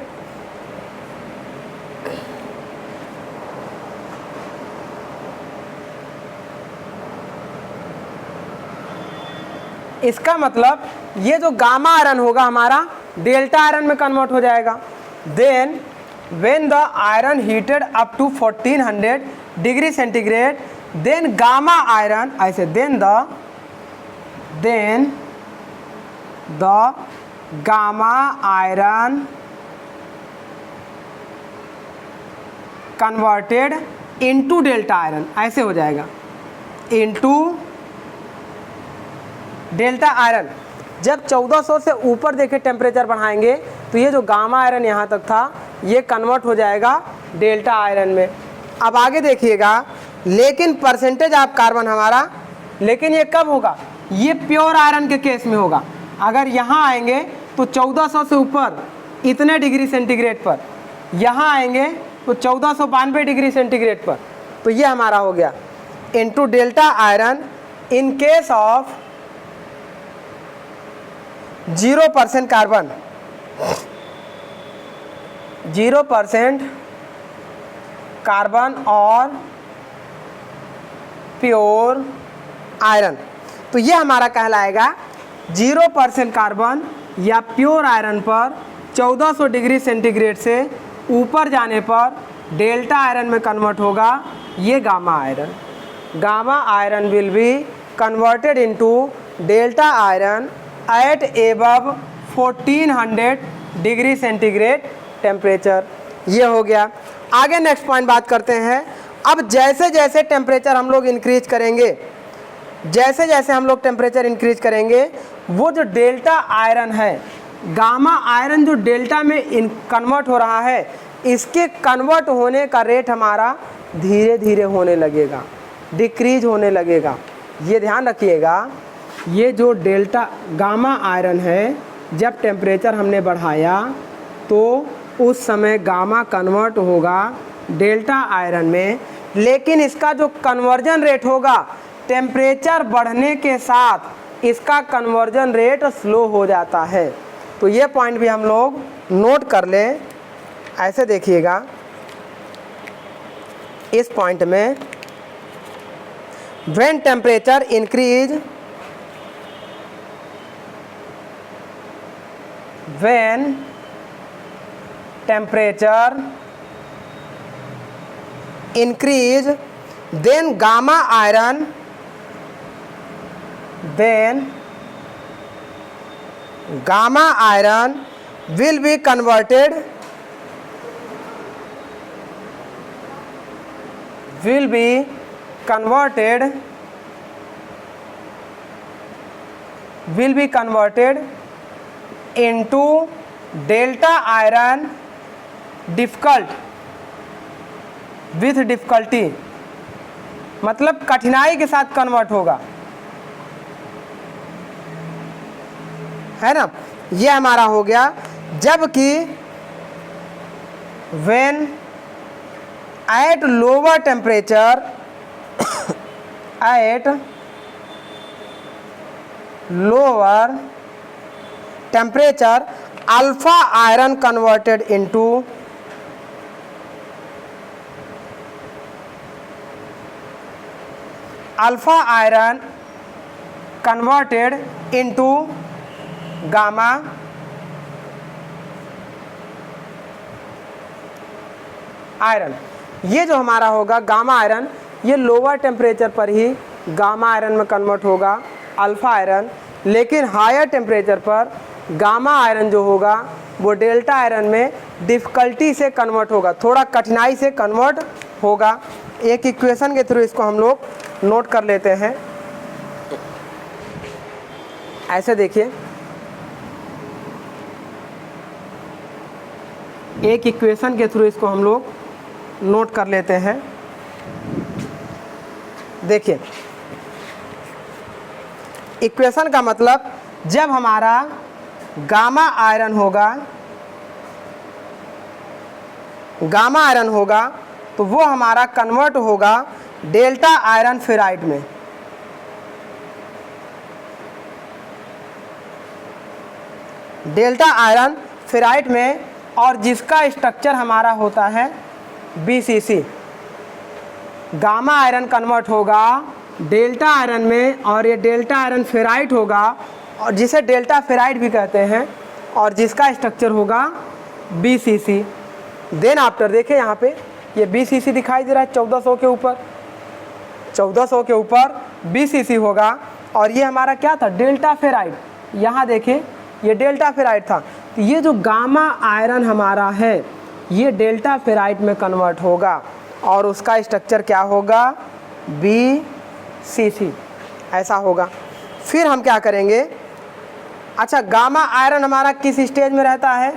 इसका मतलब ये जो गामा आयरन होगा हमारा डेल्टा आयरन में कन्वर्ट हो जाएगा। Then when the iron heated up to 1400 degree centigrade, then gamma iron, ऐसे then the gamma iron converted into delta iron, ऐसे हो जाएगा, इनटू डेल्टा आयरन। जब 1400 से ऊपर देखे टेम्परेचर बढ़ाएंगे तो ये जो गामा आयरन यहाँ तक था ये कन्वर्ट हो जाएगा डेल्टा आयरन में। अब आगे देखिएगा, लेकिन परसेंटेज ऑफ कार्बन हमारा, लेकिन ये कब होगा, ये प्योर आयरन के केस में होगा। अगर यहाँ आएंगे तो 1400 से ऊपर इतने डिग्री सेंटीग्रेड पर, यहाँ आएंगे तो 1492 डिग्री सेंटीग्रेड पर, तो ये हमारा हो गया into delta iron in case of 0% carbon, 0% carbon और प्योर आयरन। तो ये हमारा कहलाएगा 0% कार्बन या प्योर आयरन पर 1400 डिग्री सेंटीग्रेड से ऊपर जाने पर डेल्टा आयरन में कन्वर्ट होगा ये gamma iron. Gamma iron will be converted into delta iron at above 1400 degree centigrade temperature. ये हो गया। आगे नेक्स्ट पॉइंट बात करते हैं। अब जैसे जैसे टेम्परेचर हम लोग इंक्रीज करेंगे, जैसे जैसे हम लोग टेम्परेचर इंक्रीज करेंगे, वो जो डेल्टा आयरन है, गामा आयरन जो डेल्टा में कन्वर्ट हो रहा है, इसके कन्वर्ट होने का रेट हमारा धीरे धीरे होने लगेगा, डिक्रीज होने लगेगा। ये ध्यान रखिएगा, ये जो डेल्टा गामा आयरन है, जब टेम्परेचर हमने बढ़ाया तो उस समय गामा कन्वर्ट होगा डेल्टा आयरन में, लेकिन इसका जो कन्वर्जन रेट होगा टेम्परेचर बढ़ने के साथ इसका कन्वर्जन रेट स्लो हो जाता है। तो ये पॉइंट भी हम लोग नोट कर लें। ऐसे देखिएगा, इस पॉइंट में when temperature increase, when temperature increase, then gamma iron, will be converted, will be converted into delta iron with difficulty, मतलब कठिनाई के साथ कन्वर्ट होगा, है ना। ये हमारा हो गया। जबकि when at lower temperature at lower temperature alpha iron converted into gamma iron. ये जो हमारा होगा गामा आयरन, ये लोअर टेम्परेचर पर ही गामा आयरन में कन्वर्ट होगा अल्फा आयरन, लेकिन हायर टेम्परेचर पर गामा आयरन जो होगा वो डेल्टा आयरन में डिफ़िकल्टी से कन्वर्ट होगा, थोड़ा कठिनाई से कन्वर्ट होगा। एक इक्वेशन के थ्रू इसको हम लोग नोट कर लेते हैं। ऐसे देखिए, एक इक्वेशन के थ्रू इसको हम लोग नोट कर लेते हैं। देखिए, इक्वेशन का मतलब जब हमारा गामा आयरन होगा तो वो हमारा कन्वर्ट होगा डेल्टा आयरन फेराइड में। डेल्टा आयरन फेराइड में, और जिसका स्ट्रक्चर हमारा होता है BCC। गामा आयरन कन्वर्ट होगा डेल्टा आयरन में, और ये डेल्टा आयरन फेराइड होगा, और जिसे डेल्टा फेराइड भी कहते हैं, और जिसका स्ट्रक्चर होगा BCC। देन आफ्टर देखिए यहाँ पे ये BCC दिखाई दे रहा है 1400 के ऊपर, 1400 के ऊपर BCC होगा, और ये हमारा क्या था डेल्टा फेराइड। यहाँ देखिए ये डेल्टा फेराइड था, तो ये जो गामा आयरन हमारा है ये डेल्टा फेराइड में कन्वर्ट होगा, और उसका स्ट्रक्चर क्या होगा BCC, ऐसा होगा। फिर हम क्या करेंगे, अच्छा गामा आयरन हमारा किस स्टेज में रहता है,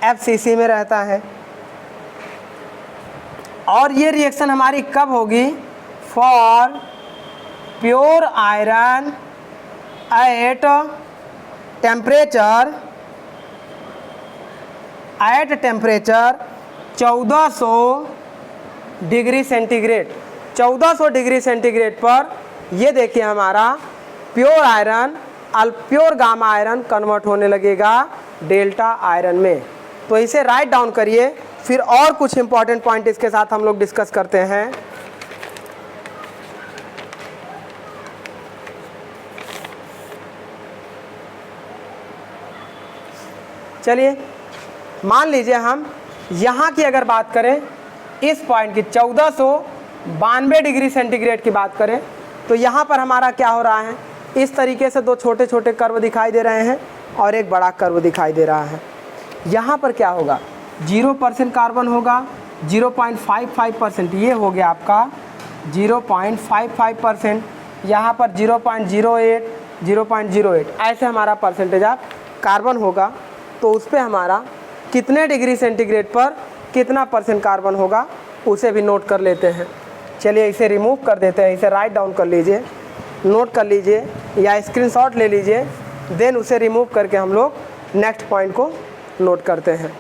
FCC में रहता है, और ये रिएक्शन हमारी कब होगी, for pure iron at temperature 1400 degree centigrade. 1400 degree centigrade पर ये देखिए हमारा प्योर गामा आयरन कन्वर्ट होने लगेगा डेल्टा आयरन में। तो इसे राइट डाउन करिए, फिर और कुछ इंपॉर्टेंट पॉइंट इसके साथ हम लोग डिस्कस करते हैं। चलिए मान लीजिए हम यहाँ की अगर बात करें, इस पॉइंट की 1492 डिग्री सेंटीग्रेड की बात करें, तो यहाँ पर हमारा क्या हो रहा है, इस तरीके से दो छोटे छोटे कर्व दिखाई दे रहे हैं और एक बड़ा कर्व दिखाई दे रहा है। यहाँ पर क्या होगा, 0% कार्बन होगा, 0.55%, ये हो गया आपका 0.55%, यहाँ पर 0.08, 0.08, ऐसे हमारा परसेंटेज ऑफ कार्बन होगा। तो उस पर हमारा कितने डिग्री सेंटीग्रेड पर कितना परसेंट कार्बन होगा उसे भी नोट कर लेते हैं। चलिए इसे रिमूव कर देते हैं, इसे राइट डाउन कर लीजिए, नोट कर लीजिए या स्क्रीनशॉट ले लीजिए, देन उसे रिमूव करके हम लोग नेक्स्ट पॉइंट को नोट करते हैं।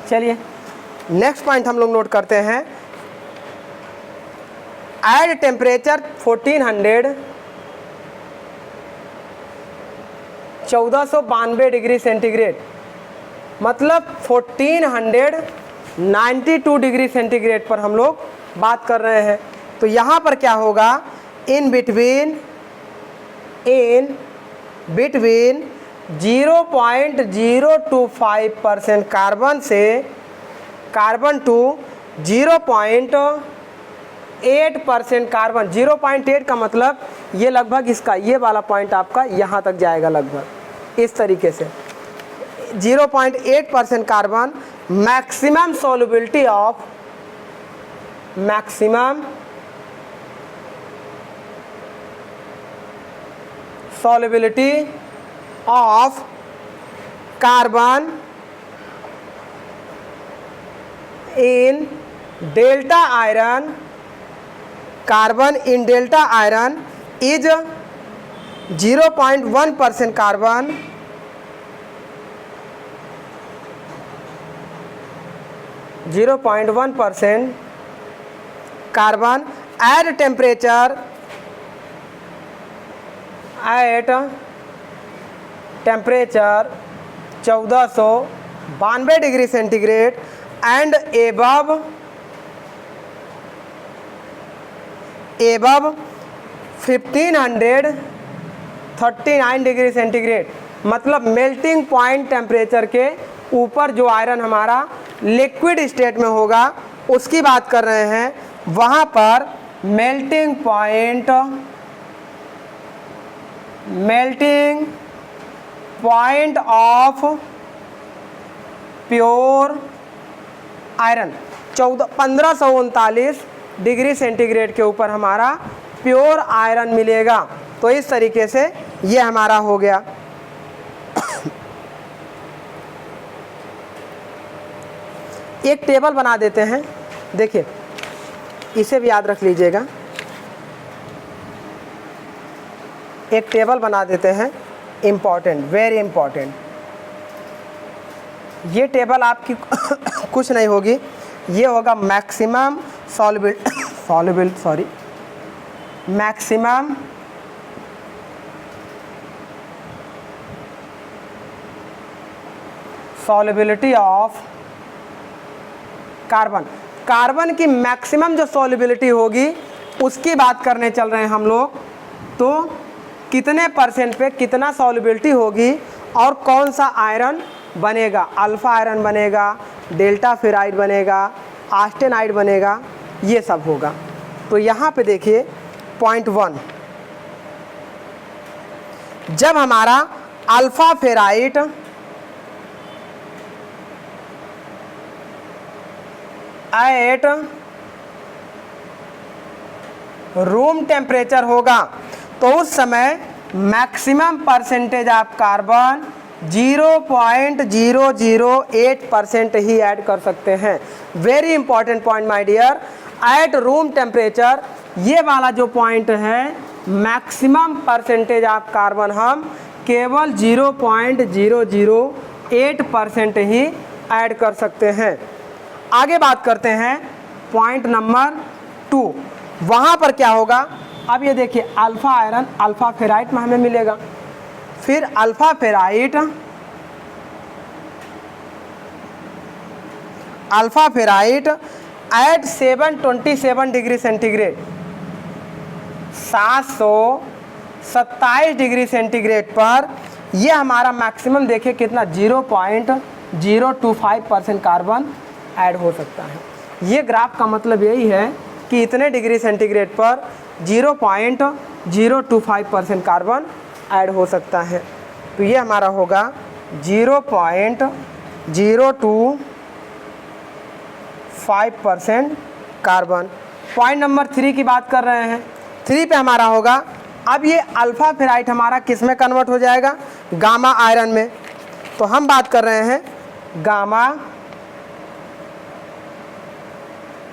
चलिए नेक्स्ट पॉइंट हम लोग नोट करते हैं। एट टेम्परेचर 1492 डिग्री सेंटीग्रेड, मतलब 1492 डिग्री सेंटीग्रेड पर हम लोग बात कर रहे हैं। तो यहाँ पर क्या होगा, इन बिटवीन 0.025% कार्बन से कार्बन टू 0.025% 0.8% कार्बन, 0.8 का मतलब ये लगभग इसका ये वाला पॉइंट आपका यहाँ तक जाएगा लगभग इस तरीके से। 0.8% carbon maximum solubility of, maximum solubility of carbon in delta iron, carbon in delta iron is 0.1% carbon, 0.1% carbon at temperature, at temperature 1492 degree centigrade and above 1539 degree centigrade, मतलब मेल्टिंग पॉइंट टेम्परेचर के ऊपर जो आयरन हमारा लिक्विड स्टेट में होगा उसकी बात कर रहे हैं। वहाँ पर melting point of pure iron 1539 degree centigrade के ऊपर हमारा प्योर आयरन मिलेगा। तो इस तरीके से ये हमारा हो गया। एक टेबल बना देते हैं, देखिए इसे भी याद रख लीजिएगा। एक टेबल बना देते हैं, इम्पॉर्टेंट, वेरी इम्पॉर्टेंट। ये टेबल आपकी कुछ नहीं होगी, ये होगा maximum maximum solubility of carbon. Carbon की मैक्सिमम जो सॉल्युबिलिटी होगी उसकी बात करने चल रहे हैं हम लोग। तो कितने परसेंट पे कितना सॉल्युबिलिटी होगी और कौन सा आयरन बनेगा, अल्फा आयरन बनेगा, डेल्टा फेराइड बनेगा, आस्टेनाइड बनेगा, ये सब होगा। तो यहाँ पे देखिए पॉइंट 1, जब हमारा alpha ferrite at room temperature होगा तो उस समय मैक्सिमम परसेंटेज ऑफ कार्बन 0.008% ही ऐड कर सकते हैं। Very important point my dear, at room temperature ये वाला जो पॉइंट है मैक्सिमम परसेंटेज ऑफ कार्बन हम केवल 0.008% ही ऐड कर सकते हैं। आगे बात करते हैं पॉइंट नंबर 2, वहाँ पर क्या होगा। अब ये देखिए अल्फा आयरन अल्फा फेराइट में हमें मिलेगा, फिर alpha ferrite at 727 degree centigrade, 727 degree centigrade पर ये हमारा मैक्सिमम देखिए कितना 0.025% कार्बन ऐड हो सकता है। ये ग्राफ का मतलब यही है कि इतने डिग्री सेंटीग्रेड पर 0.025% कार्बन ऐड हो सकता है। तो ये हमारा होगा 0.025% कार्बन। पॉइंट नंबर 3 की बात कर रहे हैं। 3 पे हमारा होगा, अब ये अल्फा फेराइट हमारा किस में कन्वर्ट हो जाएगा, गामा आयरन में। तो हम बात कर रहे हैं गामा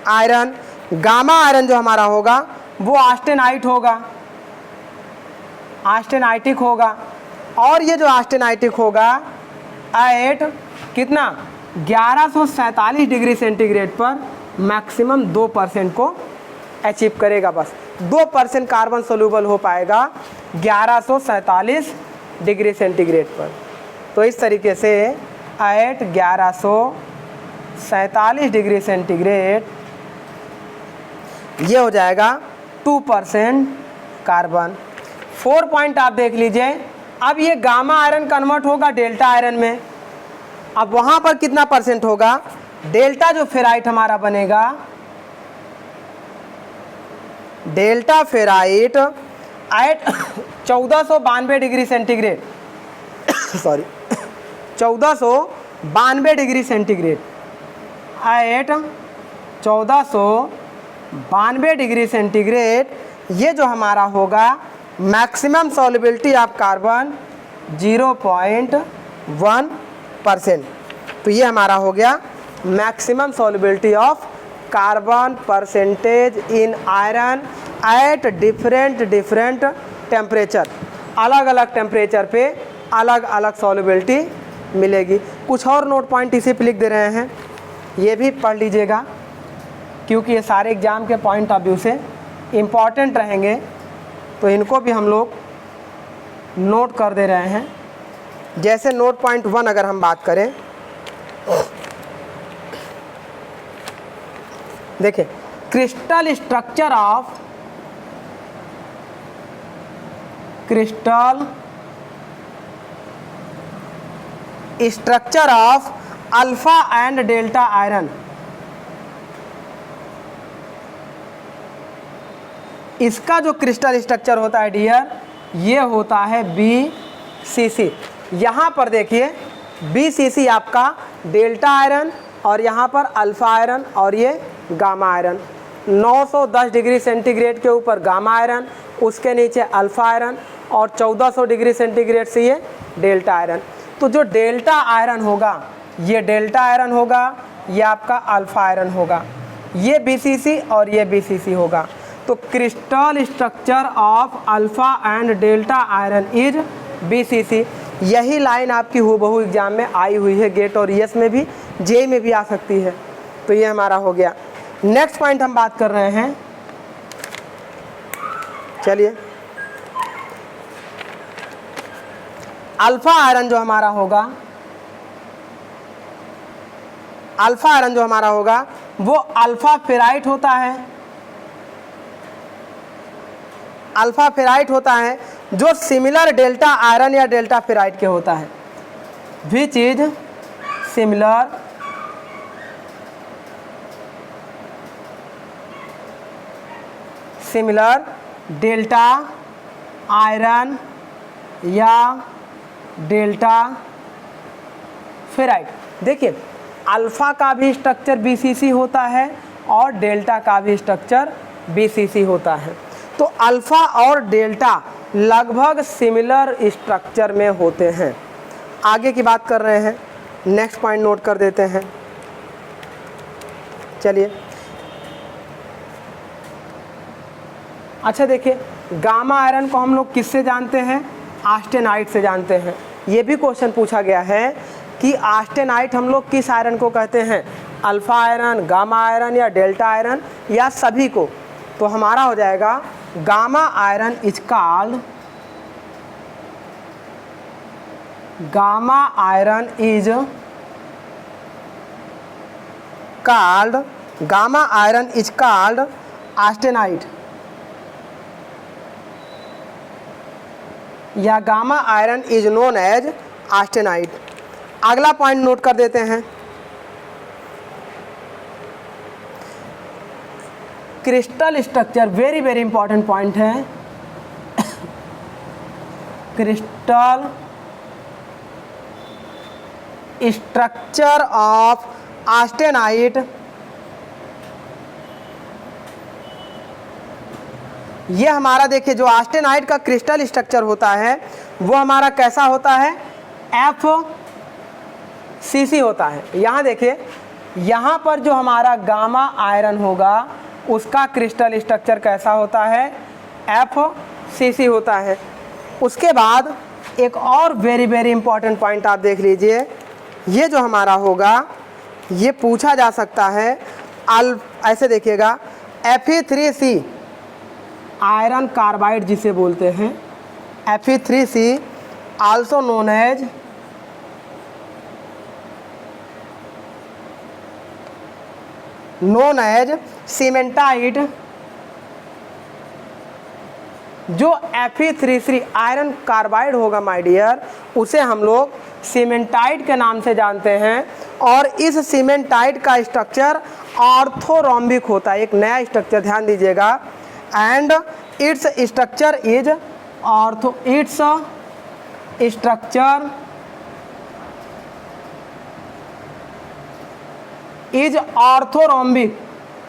आयरन। गामा आयरन जो हमारा होगा वो आस्टेनाइट होगा, आस्टेनाइटिक होगा। और ये जो आस्टेनाइटिक होगा एट कितना 1147 डिग्री सेंटीग्रेड पर मैक्सिमम 2% को अचीव करेगा। बस 2% कार्बन सोल्यूबल हो पाएगा 1147 डिग्री सेंटीग्रेड पर। तो इस तरीके से एट 1147 डिग्री सेंटीग्रेड ये हो जाएगा 2% कार्बन। 4 पॉइंट आप देख लीजिए। अब ये गामा आयरन कन्वर्ट होगा डेल्टा आयरन में। अब वहाँ पर कितना परसेंट होगा, डेल्टा जो फेराइट हमारा बनेगा delta ferrite at 1492 degree centigrade sorry 1492 degree centigrade at 1492 degree centigrade, ये जो हमारा होगा मैक्सिमम सॉल्युबिलिटी ऑफ कार्बन 0.1%। तो ये हमारा हो गया maximum solubility of carbon percentage in iron at different temperature. अलग अलग टेम्परेचर पे अलग अलग सॉल्युबिलिटी मिलेगी। कुछ और नोट पॉइंट इसी पे लिख दे रहे हैं, ये भी पढ़ लीजिएगा क्योंकि ये सारे एग्ज़ाम के पॉइंट ऑफ व्यू से इम्पॉर्टेंट रहेंगे, तो इनको भी हम लोग नोट कर दे रहे हैं। जैसे नोट पॉइंट 1 अगर हम बात करें, देखिए crystal structure of alpha and delta iron. इसका जो क्रिस्टल स्ट्रक्चर होता है डियर, ये होता है BCC। यहाँ पर देखिए BCC आपका डेल्टा आयरन और यहाँ पर अल्फा आयरन और ये गामा आयरन। 910 डिग्री सेंटीग्रेड के ऊपर गामा आयरन, उसके नीचे अल्फा आयरन और 1400 डिग्री सेंटीग्रेड से ये डेल्टा आयरन। तो जो डेल्टा आयरन होगा ये डेल्टा आयरन होगा, ये आपका अल्फा आयरन होगा, ये BCC और ये BCC होगा। तो crystal structure of alpha and delta iron is BCC। यही लाइन आपकी हूबहू एग्जाम में आई हुई है, गेट और यस में भी, जे में भी आ सकती है। तो ये हमारा हो गया। नेक्स्ट पॉइंट हम बात कर रहे हैं, चलिए अल्फा आयरन जो हमारा होगा, अल्फा आयरन जो हमारा होगा वो अल्फा फेराइट होता है। अल्फा फेराइट होता है जो सिमिलर डेल्टा आयरन या डेल्टा फेराइट के होता है, which is similar delta iron या डेल्टा फेराइट। देखिए अल्फा का भी स्ट्रक्चर BCC होता है और डेल्टा का भी स्ट्रक्चर BCC होता है। तो अल्फा और डेल्टा लगभग सिमिलर स्ट्रक्चर में होते हैं। आगे की बात कर रहे हैं, नेक्स्ट पॉइंट नोट कर देते हैं। चलिए अच्छा देखिए, गामा आयरन को हम लोग किससे जानते हैं? आस्टेनाइट से जानते हैं। ये भी क्वेश्चन पूछा गया है कि आस्टेनाइट हम लोग किस आयरन को कहते हैं, अल्फा आयरन, गामा आयरन या डेल्टा आयरन या सभी को? तो हमारा हो जाएगा gamma iron is called, gamma iron is called, gamma iron is called austenite या gamma iron is known as austenite. अगला पॉइंट नोट कर देते हैं, crystal structure, very very important point है। क्रिस्टल स्ट्रक्चर ऑफ आस्टेनाइट, ये हमारा देखिए जो आस्टेनाइट का क्रिस्टल स्ट्रक्चर होता है वो हमारा कैसा होता है? FCC होता है। यहाँ देखिए, यहाँ पर जो हमारा गामा आयरन होगा उसका क्रिस्टल स्ट्रक्चर कैसा होता है? FCC होता है। उसके बाद एक और वेरी वेरी इंपॉर्टेंट पॉइंट आप देख लीजिए, ये जो हमारा होगा ये पूछा जा सकता है, ऐसे देखिएगा, Fe3C आयरन कार्बाइड जिसे बोलते हैं, Fe3C also known as cementite. जो Fe3C आयरन कार्बाइड होगा माय डियर, उसे हम लोग सीमेंटाइट के नाम से जानते हैं। और इस सीमेंटाइट का स्ट्रक्चर ऑर्थोरोम्बिक होता है। एक नया स्ट्रक्चर ध्यान दीजिएगा, and its structure is ortho, its structure is orthorhombic,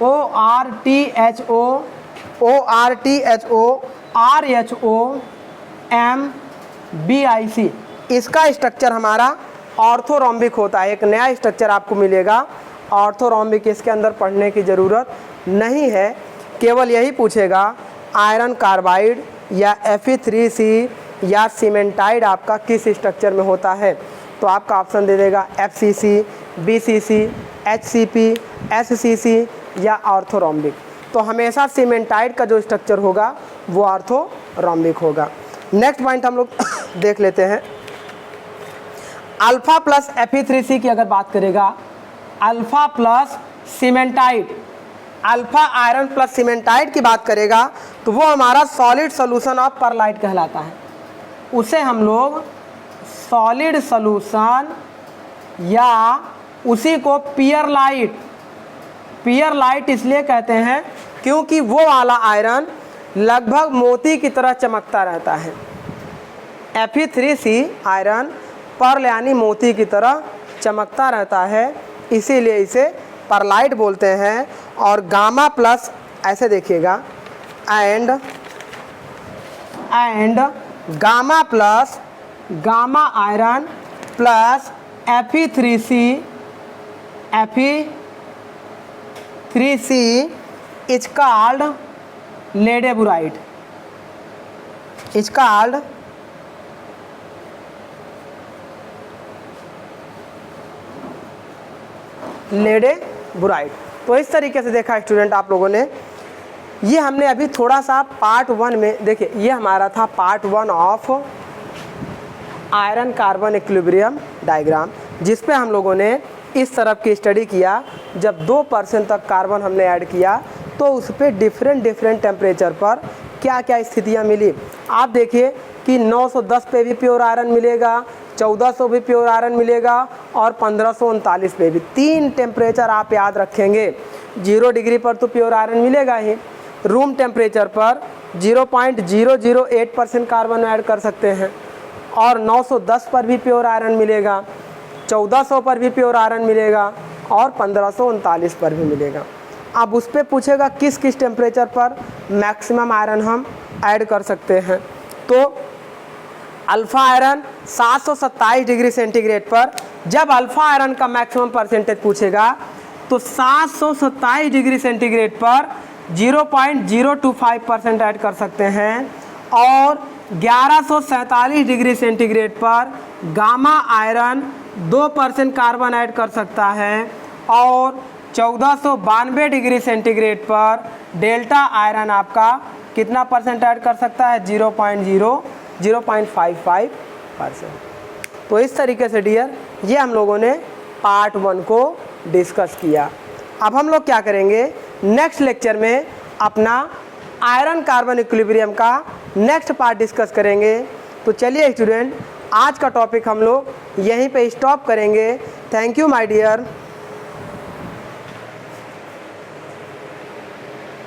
ORTHORHOMBIC, इसका स्ट्रक्चर हमारा ऑर्थोरोम्बिक होता है। एक नया स्ट्रक्चर आपको मिलेगा ऑर्थोरोम्बिक, इसके अंदर पढ़ने की ज़रूरत नहीं है, केवल यही पूछेगा आयरन कार्बाइड या Fe3C या सीमेंटाइड आपका किस स्ट्रक्चर में होता है। तो आपका ऑप्शन दे देगा FCC, BCC, HCP, SCC या ऑर्थोरोम्बिक। तो हमेशा सीमेंटाइड का जो स्ट्रक्चर होगा वो ऑर्थोरोम्बिक होगा। नेक्स्ट पॉइंट हम लोग देख लेते हैं। अल्फा प्लस Fe3C की अगर बात करेगा, alpha plus cementite, alpha iron plus cementite की बात करेगा तो वो हमारा सॉलिड सोल्यूशन ऑफ परलाइट कहलाता है। उसे हम लोग सॉलिड सोल्यूशन या उसी को पियरलाइट, पियरलाइट इसलिए कहते हैं क्योंकि वो वाला आयरन लगभग मोती की तरह चमकता रहता है। Fe3C आयरन पर्ल यानी मोती की तरह चमकता रहता है, इसीलिए इसे परलाइट बोलते हैं। और गामा प्लस ऐसे देखिएगा, and gamma plus gamma iron plus Fe3C is called ledeburite, is called ledeburite. तो इस तरीके से देखा स्टूडेंट आप लोगों ने, ये हमने अभी थोड़ा सा पार्ट 1 में देखिए, ये हमारा था part 1 of iron carbon equilibrium diagram, जिस पे हम लोगों ने इस तरफ की स्टडी किया। जब 2% तक कार्बन हमने ऐड किया तो उस पर डिफरेंट टेम्परेचर पर क्या क्या स्थितियाँ मिली। आप देखिए कि 910 पे भी प्योर आयरन मिलेगा, 1400 भी प्योर आयरन मिलेगा और 1539 पे भी। 3 टेम्परेचर आप याद रखेंगे। 0 डिग्री पर तो प्योर आयरन मिलेगा ही, रूम टेम्परेचर पर 0.008% कार्बन ऐड कर सकते हैं और 910 पर भी प्योर आयरन मिलेगा, 1400 पर भी प्योर आयरन मिलेगा और 1539 पर भी मिलेगा। अब उस पर पूछेगा किस किस टेम्परेचर पर मैक्सिमम आयरन हम ऐड कर सकते हैं। तो अल्फ़ा आयरन 727 डिग्री सेंटीग्रेड पर, जब अल्फ़ा आयरन का मैक्सिमम परसेंटेज पूछेगा तो 727 डिग्री सेंटीग्रेड पर 0.025% ऐड कर सकते हैं और 1147 डिग्री सेंटीग्रेड पर गामा आयरन 2% कार्बन ऐड कर सकता है और 1492 डिग्री सेंटीग्रेड पर डेल्टा आयरन आपका कितना परसेंट ऐड कर सकता है? 0.55%। तो इस तरीके से डियर ये हम लोगों ने पार्ट 1 को डिस्कस किया। अब हम लोग क्या करेंगे, नेक्स्ट लेक्चर में अपना आयरन कार्बन इक्विलिब्रियम का नेक्स्ट पार्ट डिस्कस करेंगे। तो चलिए स्टूडेंट, आज का टॉपिक हम लोग यहीं पे स्टॉप करेंगे। Thank you my dear.